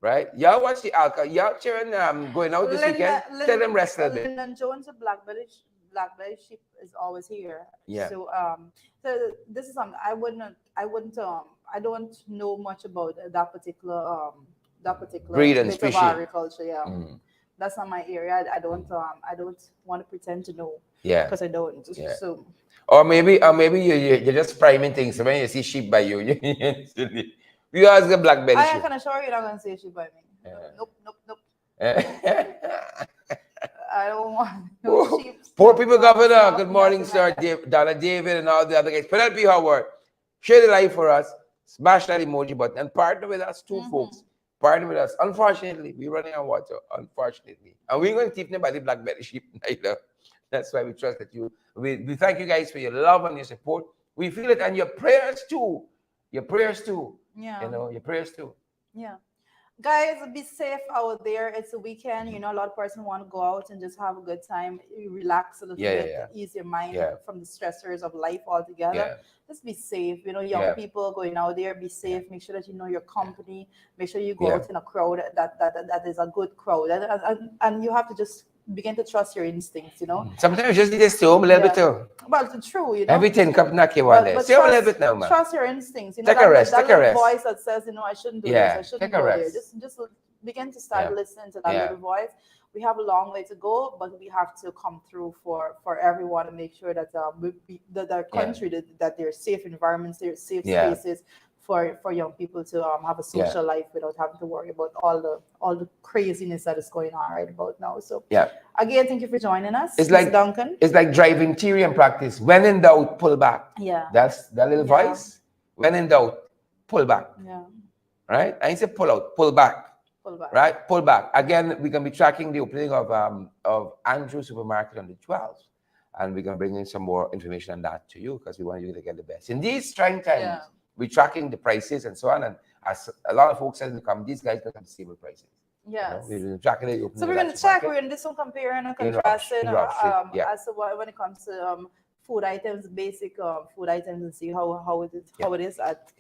Right? Y'all watch the alcohol. Y'all cheering going out this weekend. Tell them rest a little bit. Lyndon Jones, the Black Belly Sheep is always here. Yeah. So so this is something I don't know much about that particular Breed and bit species. of agriculture. Yeah. Mm. That's not my area. I don't want to pretend to know Yeah. because I don't. Yeah. So Or maybe you're just priming things. So when you see sheep by you, you ask the black belly I sheep. can assure you, you're not gonna say sheep by me. Yeah. Nope. I don't want no sheep. Poor people governor. Stop, Good morning, nothing sir. like that. Donna David and all the other guys. Penelope Howard. Share the live for us. Smash that emoji button and partner with us too, folks. Partner with us. Unfortunately, we're running out of water. Unfortunately. And we're going to keep them by the black belly sheep neither. That's why we trust that you. We thank you guys for your love and your support. We feel it and your prayers too. Your prayers too. Yeah. You know, your prayers too. Yeah. Guys, be safe out there. It's a weekend. You know, a lot of person want to go out and just have a good time, relax a little bit, ease your mind from the stressors of life altogether. Yeah. Just be safe. You know, young people going out there, be safe. Make sure that you know your company. Make sure you go out in a crowd that is a good crowd. And you have to just begin to trust your instincts, you know. Sometimes you just need to stay home a little bit too. Well, it's true, you know. Everything come knock you one day. Stay home a little bit now, man. Trust your instincts. You know, Take a rest. that Take a little rest. voice that says, you know, I shouldn't do this. I shouldn't take a go there. rest. Just begin to start listening to that little voice. We have a long way to go, but we have to come through for everyone and make sure that that our country that there are safe environments, there are safe spaces for young people to have a social life without having to worry about all the craziness that is going on right about now. So again, thank you for joining us. It's like Duncan. It's like driving theory and practice. When in doubt, pull back. Yeah. That's that little voice. When in doubt, pull back. Yeah. Right? I ain't say pull out, pull back. Pull back. Right? Pull back. Again, we're gonna be tracking the opening of Andrew Supermarket on the 12th. And we're gonna bring in some more information on that to you because we want you to get the best. In these trying times, we're tracking the prices and so on. And as a lot of folks said in the comments, these guys don't have stable prices. Yes. You know, we're tracking it. So we're going to check. We're going to do some comparing and contrasting as to when it comes to food items, basic food items, and see how it is at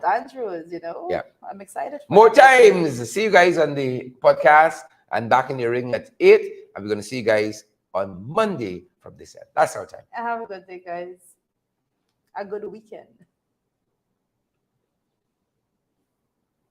Andrew's. You know. Yeah. I'm excited. More times. See you guys on the podcast and back in your ring at 8. And we're going to see you guys on Monday from this end. That's our time. Have a good day, guys. A good weekend.